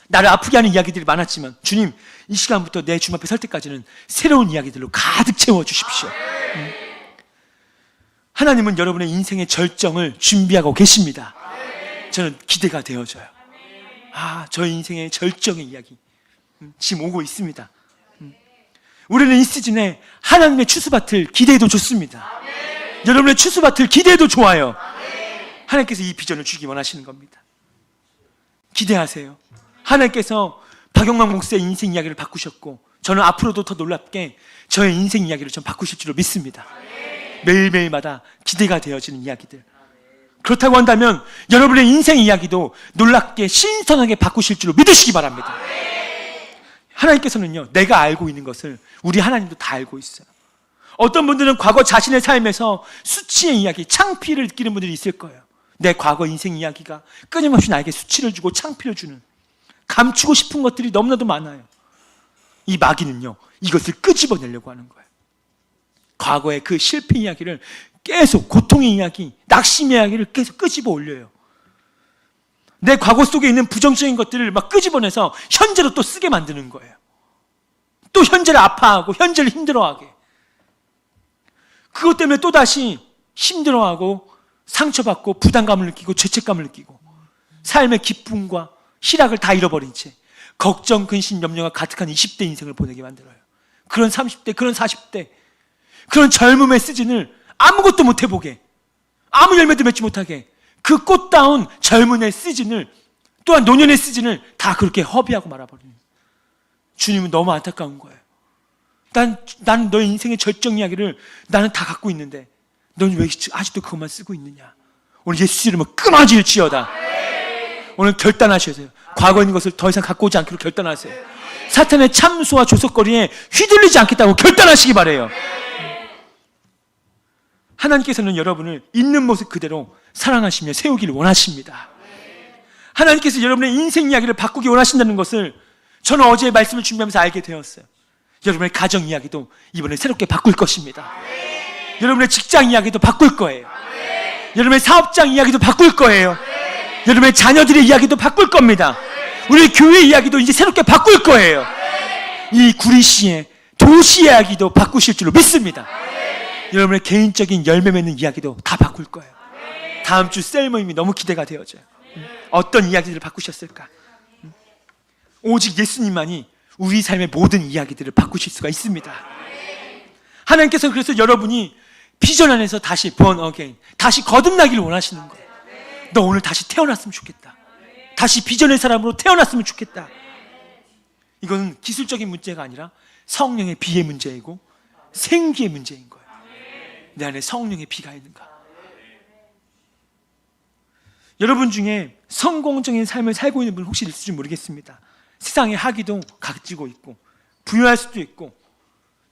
나를 아프게 하는 이야기들이 많았지만, 주님, 이 시간부터 내 주님 앞에 설 때까지는 새로운 이야기들로 가득 채워주십시오. 하나님은 여러분의 인생의 절정을 준비하고 계십니다. 저는 기대가 되어져요. 아, 저의 인생의 절정의 이야기 지금 오고 있습니다. 우리는 이 시즌에 하나님의 추수밭을 기대해도 좋습니다. 여러분의 추수밭을 기대해도 좋아요. 하나님께서 이 비전을 주기 원하시는 겁니다. 기대하세요. 하나님께서 박영만 목사의 인생 이야기를 바꾸셨고, 저는 앞으로도 더 놀랍게 저의 인생 이야기를 좀 바꾸실 줄로 믿습니다. 매일매일마다 기대가 되어지는 이야기들. 그렇다고 한다면 여러분의 인생 이야기도 놀랍게 신선하게 바꾸실 줄로 믿으시기 바랍니다. 하나님께서는요, 내가 알고 있는 것을 우리 하나님도 다 알고 있어요. 어떤 분들은 과거 자신의 삶에서 수치의 이야기, 창피를 느끼는 분들이 있을 거예요. 내 과거 인생 이야기가 끊임없이 나에게 수치를 주고 창피를 주는, 감추고 싶은 것들이 너무나도 많아요. 이 마귀는요, 이것을 끄집어내려고 하는 거예요. 과거의 그 실패 이야기를 계속, 고통의 이야기, 낙심의 이야기를 계속 끄집어 올려요. 내 과거 속에 있는 부정적인 것들을 막 끄집어내서 현재로 또 쓰게 만드는 거예요. 또 현재를 아파하고 현재를 힘들어하게. 그것 때문에 또다시 힘들어하고 상처받고 부담감을 느끼고 죄책감을 느끼고 삶의 기쁨과 희락을 다 잃어버린 채 걱정, 근심, 염려가 가득한 20대 인생을 보내게 만들어요. 그런 30대, 그런 40대, 그런 젊음의 시즌을 아무것도 못 해보게, 아무 열매도 맺지 못하게, 그 꽃다운 젊은의 시즌을, 또한 노년의 시즌을 다 그렇게 허비하고 말아버리는, 주님은 너무 안타까운 거예요. 난 너의 인생의 절정 이야기를 나는 다 갖고 있는데 넌 왜 아직도 그것만 쓰고 있느냐. 오늘 예수 이름으로 끊어질지어다. 오늘 결단하셔야 돼요. 과거에 있는 것을 더 이상 갖고 오지 않기로 결단하세요. 사탄의 참수와 조석거리에 휘둘리지 않겠다고 결단하시기 바라요. 하나님께서는 여러분을 있는 모습 그대로 사랑하시며 세우기를 원하십니다. 하나님께서 여러분의 인생 이야기를 바꾸기 원하신다는 것을 저는 어제 말씀을 준비하면서 알게 되었어요. 여러분의 가정 이야기도 이번에 새롭게 바꿀 것입니다. 여러분의 직장 이야기도 바꿀 거예요. 여러분의 사업장 이야기도 바꿀 거예요. 여러분의 자녀들의 이야기도 바꿀 겁니다. 우리 교회 이야기도 이제 새롭게 바꿀 거예요. 이 구리시의 도시 이야기도 바꾸실 줄로 믿습니다. 여러분의 개인적인 열매 맺는 이야기도 다 바꿀 거예요. 다음 주 셀 모임이 너무 기대가 되어져요. 어떤 이야기들을 바꾸셨을까? 오직 예수님만이 우리 삶의 모든 이야기들을 바꾸실 수가 있습니다. 하나님께서 그래서 여러분이 비전 안에서 다시 born again, 다시 거듭나기를 원하시는 거예요. 너 오늘 다시 태어났으면 좋겠다. 다시 비전의 사람으로 태어났으면 좋겠다. 이건 기술적인 문제가 아니라 성령의 비의 문제이고 생기의 문제인 거예요. 내 안에 성령의 비가 있는가? 여러분 중에 성공적인 삶을 살고 있는 분 혹시 있을지 모르겠습니다. 세상에 학위도 가지고 있고 부유할 수도 있고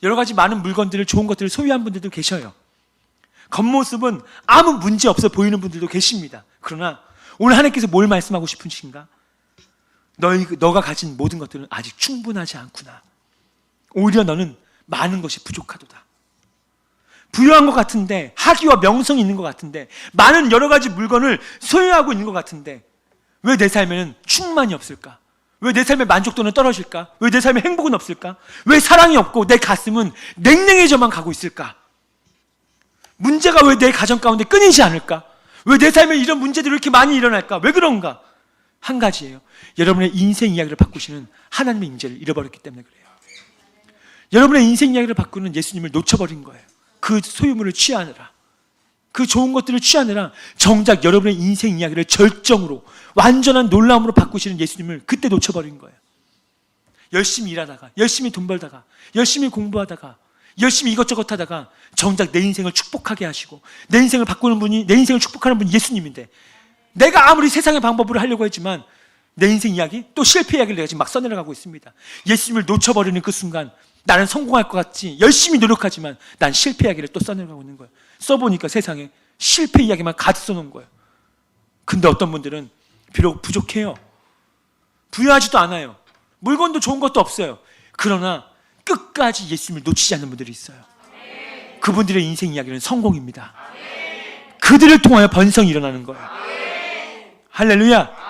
여러 가지 많은 물건들을, 좋은 것들을 소유한 분들도 계셔요. 겉모습은 아무 문제 없어 보이는 분들도 계십니다. 그러나 오늘 하나님께서 뭘 말씀하고 싶으신가? 너가 가진 모든 것들은 아직 충분하지 않구나. 오히려 너는 많은 것이 부족하도다. 부유한 것 같은데, 학위와 명성이 있는 것 같은데, 많은 여러 가지 물건을 소유하고 있는 것 같은데 왜 내 삶에는 충만이 없을까? 왜 내 삶의 만족도는 떨어질까? 왜 내 삶의 행복은 없을까? 왜 사랑이 없고 내 가슴은 냉랭해져만 가고 있을까? 문제가 왜 내 가정 가운데 끊이지 않을까? 왜 내 삶에 이런 문제들이 이렇게 많이 일어날까? 왜 그런가? 한 가지예요. 여러분의 인생 이야기를 바꾸시는 하나님의 임재를 잃어버렸기 때문에 그래요. 여러분의 인생 이야기를 바꾸는 예수님을 놓쳐버린 거예요. 그 소유물을 취하느라, 그 좋은 것들을 취하느라 정작 여러분의 인생 이야기를 절정으로 완전한 놀라움으로 바꾸시는 예수님을 그때 놓쳐버린 거예요. 열심히 일하다가, 열심히 돈 벌다가, 열심히 공부하다가, 열심히 이것저것 하다가 정작 내 인생을 축복하게 하시고 내 인생을 바꾸는 분이, 내 인생을 축복하는 분이 예수님인데, 내가 아무리 세상의 방법으로 하려고 했지만 내 인생 이야기, 또 실패 이야기를 내가 지금 막 써내려가고 있습니다. 예수님을 놓쳐버리는 그 순간 나는 성공할 것 같지, 열심히 노력하지만 난 실패 이야기를 또 써내려가고 있는 거예요. 써보니까 세상에 실패 이야기만 가득 써놓은 거예요. 근데 어떤 분들은 비록 부족해요, 부유하지도 않아요, 물건도 좋은 것도 없어요. 그러나 끝까지 예수님을 놓치지 않는 분들이 있어요. 그분들의 인생 이야기는 성공입니다. 그들을 통하여 번성이 일어나는 거예요. 할렐루야.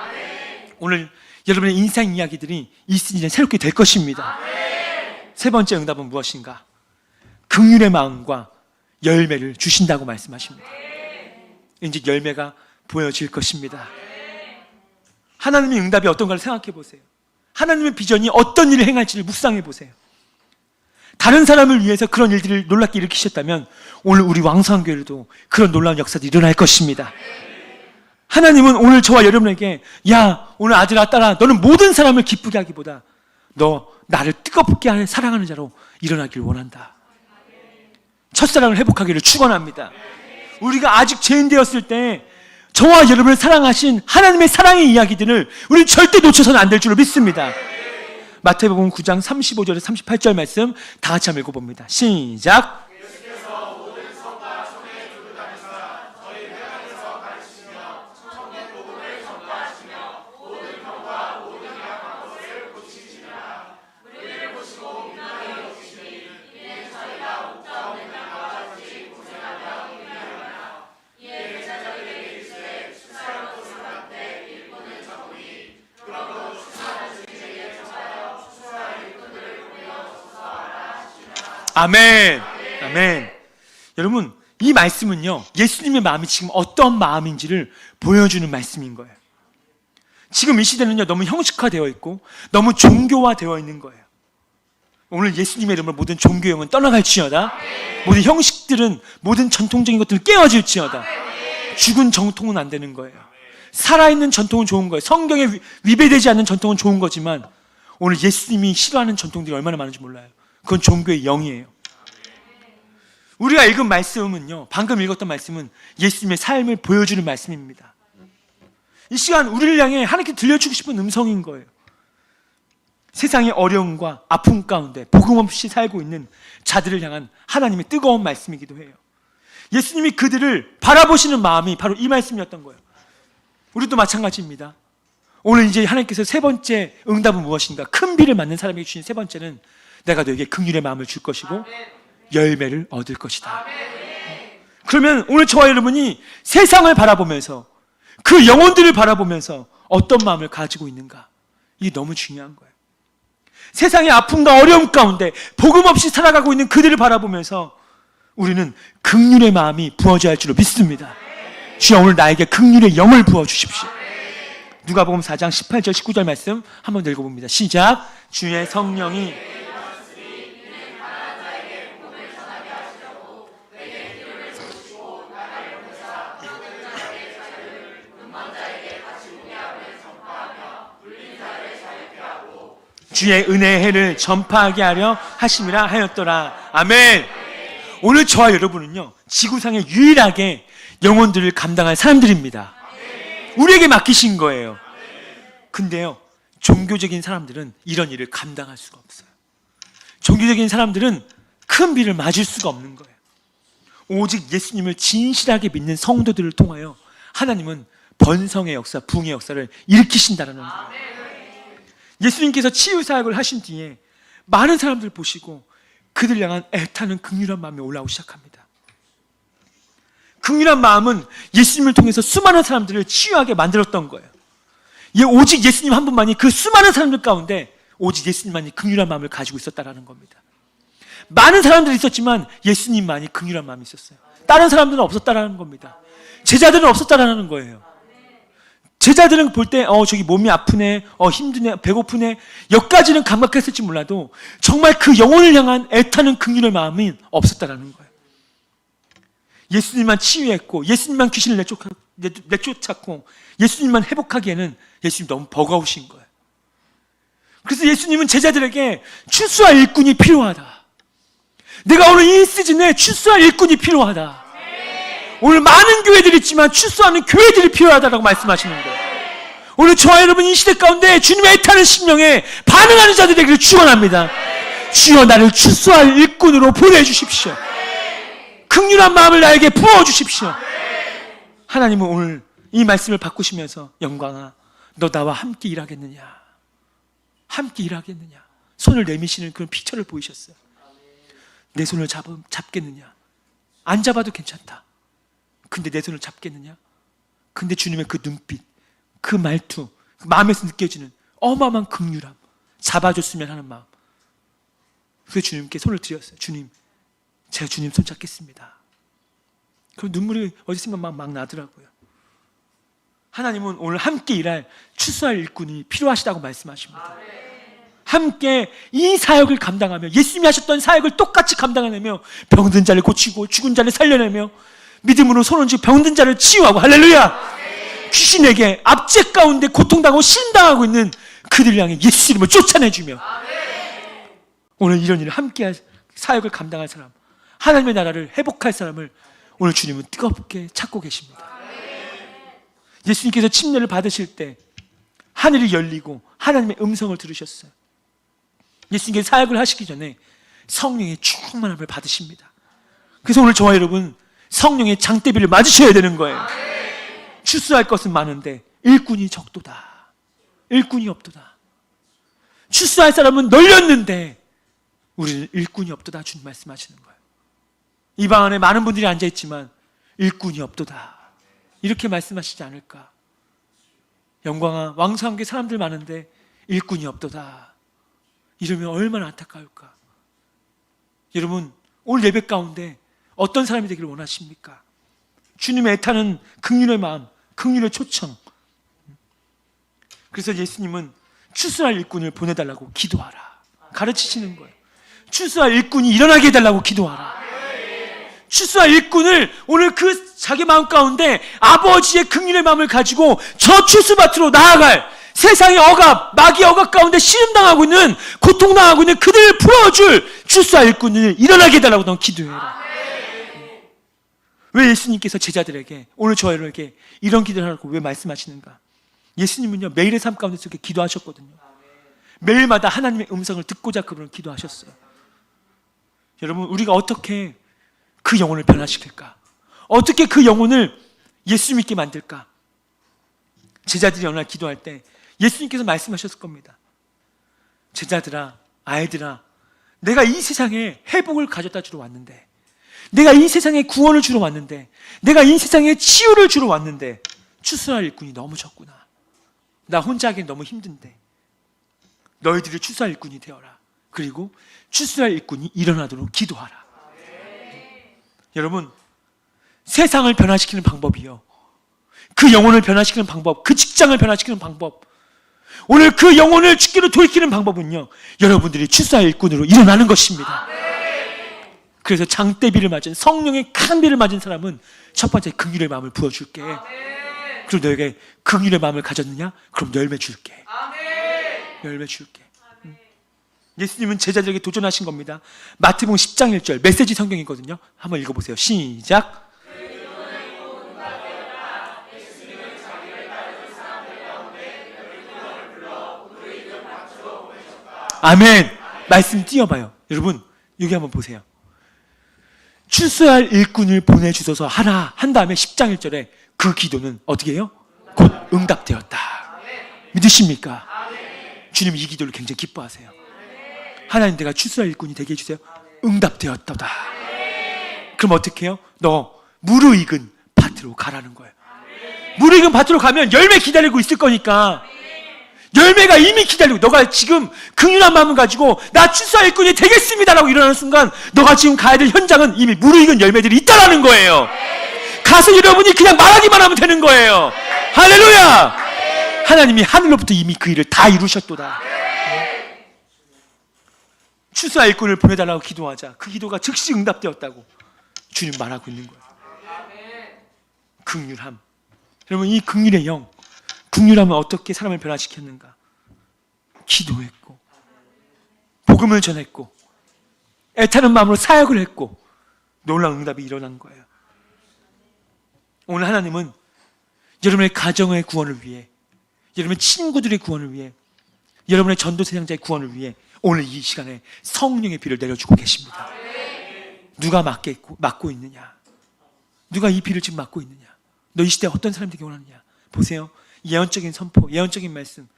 오늘 여러분의 인생 이야기들이 이 시즌에 새롭게 될 것입니다. 세 번째 응답은 무엇인가? 긍휼의 마음과 열매를 주신다고 말씀하십니다. 이제 열매가 보여질 것입니다. 하나님의 응답이 어떤가를 생각해 보세요. 하나님의 비전이 어떤 일을 행할지를 묵상해 보세요. 다른 사람을 위해서 그런 일들을 놀랍게 일으키셨다면 오늘 우리 왕성교회도 그런 놀라운 역사들이 일어날 것입니다. 하나님은 오늘 저와 여러분에게, 야, 오늘 아들아 딸아, 너는 모든 사람을 기쁘게 하기보다 너 나를 뜨겁게 하는 사랑하는 자로 일어나길 원한다. 첫사랑을 회복하기를 축원합니다. 우리가 아직 죄인 되었을 때 저와 여러분을 사랑하신 하나님의 사랑의 이야기들을 우리는 절대 놓쳐서는 안 될 줄로 믿습니다. 마태복음 9장 35절에서 38절 말씀 다 같이 한번 읽어봅니다. 시작. 아멘. 아멘. 여러분, 이 말씀은요, 예수님의 마음이 지금 어떤 마음인지를 보여주는 말씀인 거예요. 지금 이 시대는요, 너무 형식화되어 있고 너무 종교화되어 있는 거예요. 오늘 예수님의 이름으로 모든 종교형은 떠나갈지어다. 모든 형식들은, 모든 전통적인 것들은 깨어질지어다. 죽은 정통은 안 되는 거예요. 살아있는 전통은 좋은 거예요. 성경에 위배되지 않는 전통은 좋은 거지만 오늘 예수님이 싫어하는 전통들이 얼마나 많은지 몰라요. 그건 종교의 영이에요. 우리가 읽은 말씀은요, 방금 읽었던 말씀은 예수님의 삶을 보여주는 말씀입니다. 이 시간 우리를 향해 하나님께 들려주고 싶은 음성인 거예요. 세상의 어려움과 아픔 가운데 복음 없이 살고 있는 자들을 향한 하나님의 뜨거운 말씀이기도 해요. 예수님이 그들을 바라보시는 마음이 바로 이 말씀이었던 거예요. 우리도 마찬가지입니다. 오늘 이제 하나님께서 세 번째 응답은 무엇인가? 큰 비를 맞는 사람에게 주신 세 번째는 내가 너에게 긍휼의 마음을 줄 것이고 열매를 얻을 것이다. 그러면 오늘 저와 여러분이 세상을 바라보면서, 그 영혼들을 바라보면서 어떤 마음을 가지고 있는가? 이게 너무 중요한 거예요. 세상의 아픔과 어려움 가운데 복음 없이 살아가고 있는 그들을 바라보면서 우리는 긍휼의 마음이 부어져야 할 줄로 믿습니다. 주여, 오늘 나에게 긍휼의 영을 부어주십시오. 누가복음 4장 18절 19절 말씀 한번 읽어봅니다. 시작. 주의 성령이 주의 은혜의 해를 전파하게 하려 하심이라 하였더라. 아멘. 오늘 저와 여러분은요, 지구상에 유일하게 영혼들을 감당할 사람들입니다. 우리에게 맡기신 거예요. 근데요, 종교적인 사람들은 이런 일을 감당할 수가 없어요. 종교적인 사람들은 큰 비를 맞을 수가 없는 거예요. 오직 예수님을 진실하게 믿는 성도들을 통하여 하나님은 번성의 역사, 부흥의 역사를 일으키신다는 거예요. 예수님께서 치유사역을 하신 뒤에 많은 사람들 보시고 그들 향한 애타는 긍휼한 마음이 올라오기 시작합니다. 긍휼한 마음은 예수님을 통해서 수많은 사람들을 치유하게 만들었던 거예요. 오직 예수님 한 분만이 그 수많은 사람들 가운데 오직 예수님만이 긍휼한 마음을 가지고 있었다라는 겁니다. 많은 사람들이 있었지만 예수님만이 긍휼한 마음이 있었어요. 다른 사람들은 없었다라는 겁니다. 제자들은 없었다라는 거예요. 제자들은 볼 때 저기 몸이 아프네, 힘드네, 배고프네, 여기까지는 감각했을지 몰라도 정말 그 영혼을 향한 애타는 긍휼의 마음이 없었다라는 거예요. 예수님만 치유했고 예수님만 귀신을 내쫓았고 예수님만 회복하기에는 예수님 너무 버거우신 거예요. 그래서 예수님은 제자들에게 출소할 일꾼이 필요하다. 내가 오늘 이 시즌에 출소할 일꾼이 필요하다. 오늘 많은 교회들이 있지만 출소하는 교회들이 필요하다고 말씀하시는 거예요. 오늘 저와 여러분 이 시대 가운데 주님의 애타는 심령에 반응하는 자들에게 축원합니다. 주여 나를 출소할 일꾼으로 보내주십시오. 긍휼한 마음을 나에게 부어주십시오. 하나님은 오늘 이 말씀을 바꾸시면서 영광아 너 나와 함께 일하겠느냐, 함께 일하겠느냐 손을 내미시는 그런 픽처를 보이셨어요. 내 손을 잡겠느냐, 안 잡아도 괜찮다. 근데 내 손을 잡겠느냐? 근데 주님의 그 눈빛, 그 말투, 그 마음에서 느껴지는 어마어마한 긍휼함, 잡아줬으면 하는 마음. 그래서 주님께 손을 드렸어요. 주님, 제가 주님 손 잡겠습니다. 그럼 눈물이 어디선가 막 나더라고요. 하나님은 오늘 함께 일할 출소할 일꾼이 필요하시다고 말씀하십니다. 함께 이 사역을 감당하며 예수님이 하셨던 사역을 똑같이 감당하며 병든 자를 고치고 죽은 자를 살려내며 믿음으로 손을 쥐고 병든 자를 치유하고 할렐루야! 귀신에게 압제 가운데 고통당하고 신당하고 있는 그들을 향해 예수 이름을 쫓아내주며 오늘 이런 일을 함께 할 사역을 감당할 사람, 하나님의 나라를 회복할 사람을 오늘 주님은 뜨겁게 찾고 계십니다. 예수님께서 침례를 받으실 때 하늘이 열리고 하나님의 음성을 들으셨어요. 예수님께서 사역을 하시기 전에 성령의 충만함을 받으십니다. 그래서 오늘 저와 여러분 성령의 장대비를 맞으셔야 되는 거예요. 출소할 것은 많은데 일꾼이 적도다. 일꾼이 없도다. 출소할 사람은 널렸는데 우리는 일꾼이 없도다. 주님 말씀하시는 거예요. 이 방 안에 많은 분들이 앉아있지만 일꾼이 없도다. 이렇게 말씀하시지 않을까. 영광아 왕성한 게 사람들 많은데 일꾼이 없도다. 이러면 얼마나 안타까울까. 여러분 오늘 예배 가운데 어떤 사람이 되기를 원하십니까? 주님의 애타는 긍휼의 마음, 긍휼의 초청. 그래서 예수님은 출소할 일꾼을 보내달라고 기도하라 가르치시는 거예요. 출소할 일꾼이 일어나게 해달라고 기도하라. 출소할 일꾼을 오늘 그 자기 마음 가운데 아버지의 긍휼의 마음을 가지고 저 출소밭으로 나아갈 세상의 억압, 마귀의 억압 가운데 시름당하고 있는, 고통당하고 있는 그들을 풀어줄 출소할 일꾼을 일어나게 해달라고 넌 기도해라. 왜 예수님께서 제자들에게 오늘 저희에게 이런 기도를 하라고 왜 말씀하시는가? 예수님은요 매일의 삶 가운데 이렇게 기도하셨거든요. 매일마다 하나님의 음성을 듣고자 그분은 기도하셨어요. 여러분 우리가 어떻게 그 영혼을 변화시킬까? 어떻게 그 영혼을 예수 믿게 만들까? 제자들이 어느 날 기도할 때 예수님께서 말씀하셨을 겁니다. 제자들아, 아이들아, 내가 이 세상에 회복을 가져다 주러 왔는데, 내가 이 세상에 구원을 주러 왔는데, 내가 이 세상에 치유를 주러 왔는데 출소할 일꾼이 너무 적구나. 나 혼자 하기엔 너무 힘든데 너희들이 출소할 일꾼이 되어라. 그리고 출소할 일꾼이 일어나도록 기도하라. 여러분 세상을 변화시키는 방법이요, 그 영혼을 변화시키는 방법, 그 직장을 변화시키는 방법, 오늘 그 영혼을 죽기로 돌이키는 방법은요 여러분들이 출소할 일꾼으로 일어나는 것입니다. 그래서 장대비를 맞은, 성령의 큰 비를 맞은 사람은 첫 번째 긍휼의 마음을 부어줄게. 그리고 너에게 긍휼의 마음을 가졌느냐? 그럼 열매 줄게. 열매 줄게. 예수님은 제자들에게 도전하신 겁니다. 마태복음 10장 1절 메시지 성경이거든요. 한번 읽어보세요. 시작. 아멘. 말씀 띄워봐요. 여러분 여기 한번 보세요. 출소할 일꾼을 보내주소서 하라 한 다음에 10장 1절에 그 기도는 어떻게 해요? 곧 응답되었다. 믿으십니까? 주님 이 기도를 굉장히 기뻐하세요. 하나님 내가 출소할 일꾼이 되게 해주세요. 응답되었다. 그럼 어떻게 해요? 너 무르익은 밭으로 가라는 거예요. 무르익은 밭으로 가면 열매 기다리고 있을 거니까, 열매가 이미 기다리고, 너가 지금 긍휼한 마음을 가지고 나 출사 일꾼이 되겠습니다라고 일어나는 순간 너가 지금 가야 될 현장은 이미 무르익은 열매들이 있다라는 거예요. 가서 여러분이 그냥 말하기만 하면 되는 거예요. 할렐루야! 하나님이 하늘로부터 이미 그 일을 다 이루셨도다. 추수할 일꾼을 보내달라고 기도하자 그 기도가 즉시 응답되었다고 주님 말하고 있는 거예요. 긍휼함. 여러분, 이 긍휼의 영, 긍휼함은 어떻게 사람을 변화시켰는가? 기도했고 복음을 전했고 애타는 마음으로 사역을 했고 놀라운 응답이 일어난 거예요. 오늘 하나님은 여러분의 가정의 구원을 위해, 여러분의 친구들의 구원을 위해, 여러분의 전도 세상자의 구원을 위해 오늘 이 시간에 성령의 비를 내려주고 계십니다. 누가 맡고 있느냐? 누가 이 비를 지금 맡고 있느냐? 너 이 시대에 어떤 사람이 되기 원하느냐? 보세요. 예언적인 선포, 예언적인 말씀,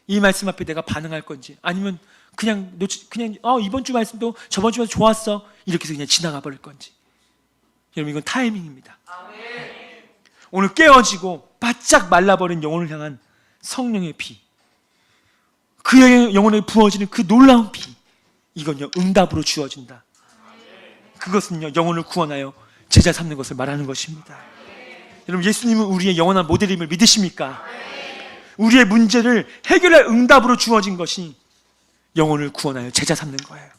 이 말씀 앞에 내가 반응할 건지, 아니면 그냥 이번 주 말씀도 저번 주에 좋았어 이렇게 해서 그냥 지나가 버릴 건지. 여러분, 이건 타이밍입니다. 오늘 깨어지고 바짝 말라버린 영혼을 향한 성령의 비, 그 영혼에 부어지는 그 놀라운 비, 이건요 응답으로 주어진다. 그것은요 영혼을 구원하여 제자 삼는 것을 말하는 것입니다. 여러분, 예수님은 우리의 영원한 모델임을 믿으십니까? 우리의 문제를 해결할 응답으로 주어진 것이 영혼을 구원하여 제자 삼는 거예요.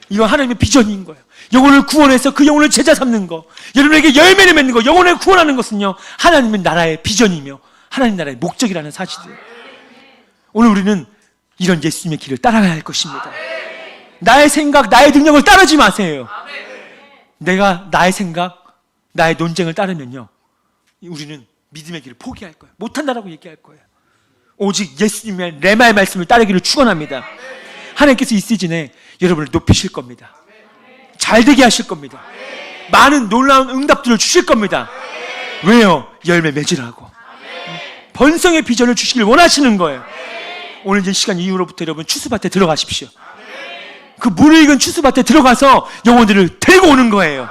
이건 하나님의 비전인 거예요. 영혼을 구원해서 그 영혼을 제자 삼는 거, 여러분에게 열매를 맺는 거, 영혼을 구원하는 것은요 하나님의 나라의 비전이며 하나님 나라의 목적이라는 사실이에요. 오늘 우리는 이런 예수님의 길을 따라가야 할 것입니다. 나의 생각, 나의 능력을 따르지 마세요. 내가 나의 생각, 나의 논쟁을 따르면요 우리는 믿음의 길을 포기할 거예요. 못한다라고 얘기할 거예요. 오직 예수님의 레마의 말씀을 따르기를 축원합니다. 하나님께서 이 시즌에 여러분을 높이실 겁니다. 잘되게 하실 겁니다. 많은 놀라운 응답들을 주실 겁니다. 왜요? 열매 맺으라고. 번성의 비전을 주시길 원하시는 거예요. 오늘 이제 시간 이후로부터 여러분 추수밭에 들어가십시오. 그 무르익은 추수밭에 들어가서 영혼들을 데리고 오는 거예요.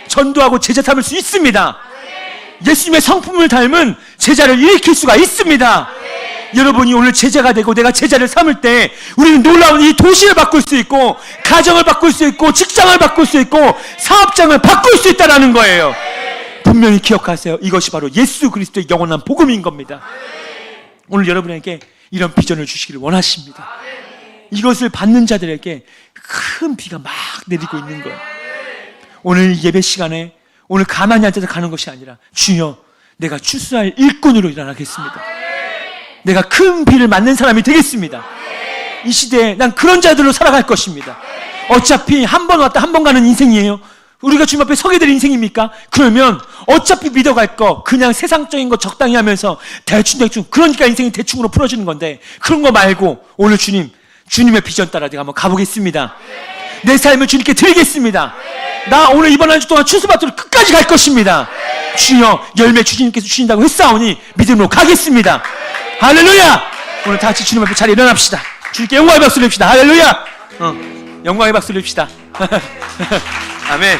전도하고 제자 삼을 수 있습니다. 예수님의 성품을 닮은 제자를 일으킬 수가 있습니다. 여러분이 오늘 제자가 되고 내가 제자를 삼을 때 우리는 놀라운 이 도시를 바꿀 수 있고, 가정을 바꿀 수 있고, 직장을 바꿀 수 있고, 사업장을 바꿀 수 있다는 거예요. 분명히 기억하세요. 이것이 바로 예수 그리스도의 영원한 복음인 겁니다. 오늘 여러분에게 이런 비전을 주시기를 원하십니다. 이것을 받는 자들에게 큰 비가 막 내리고 있는 거예요. 오늘 예배 시간에 오늘 가만히 앉아서 가는 것이 아니라, 주여 내가 추수할 일꾼으로 일어나겠습니다. 내가 큰 비를 맞는 사람이 되겠습니다. 이 시대에 난 그런 자들로 살아갈 것입니다. 어차피 한 번 왔다 한 번 가는 인생이에요. 우리가 주님 앞에 서게 될 인생입니까? 그러면 어차피 믿어갈 거 그냥 세상적인 거 적당히 하면서 대충 그러니까 인생이 대충으로 풀어지는 건데, 그런 거 말고 오늘 주님의 비전 따라 내가 한번 가보겠습니다. 내 삶을 주님께 드리겠습니다. 나 오늘 이번 한 주 동안 추수밭으로 끝까지 갈 것입니다. 주여 열매 주님께서 주신다고 했사오니 믿음으로 가겠습니다. 할렐루야! 오늘 다 같이 주님 앞에 잘 일어납시다. 주님께 영광의 박수를 냅시다. 할렐루야! 영광의 박수를 냅시다. 아멘.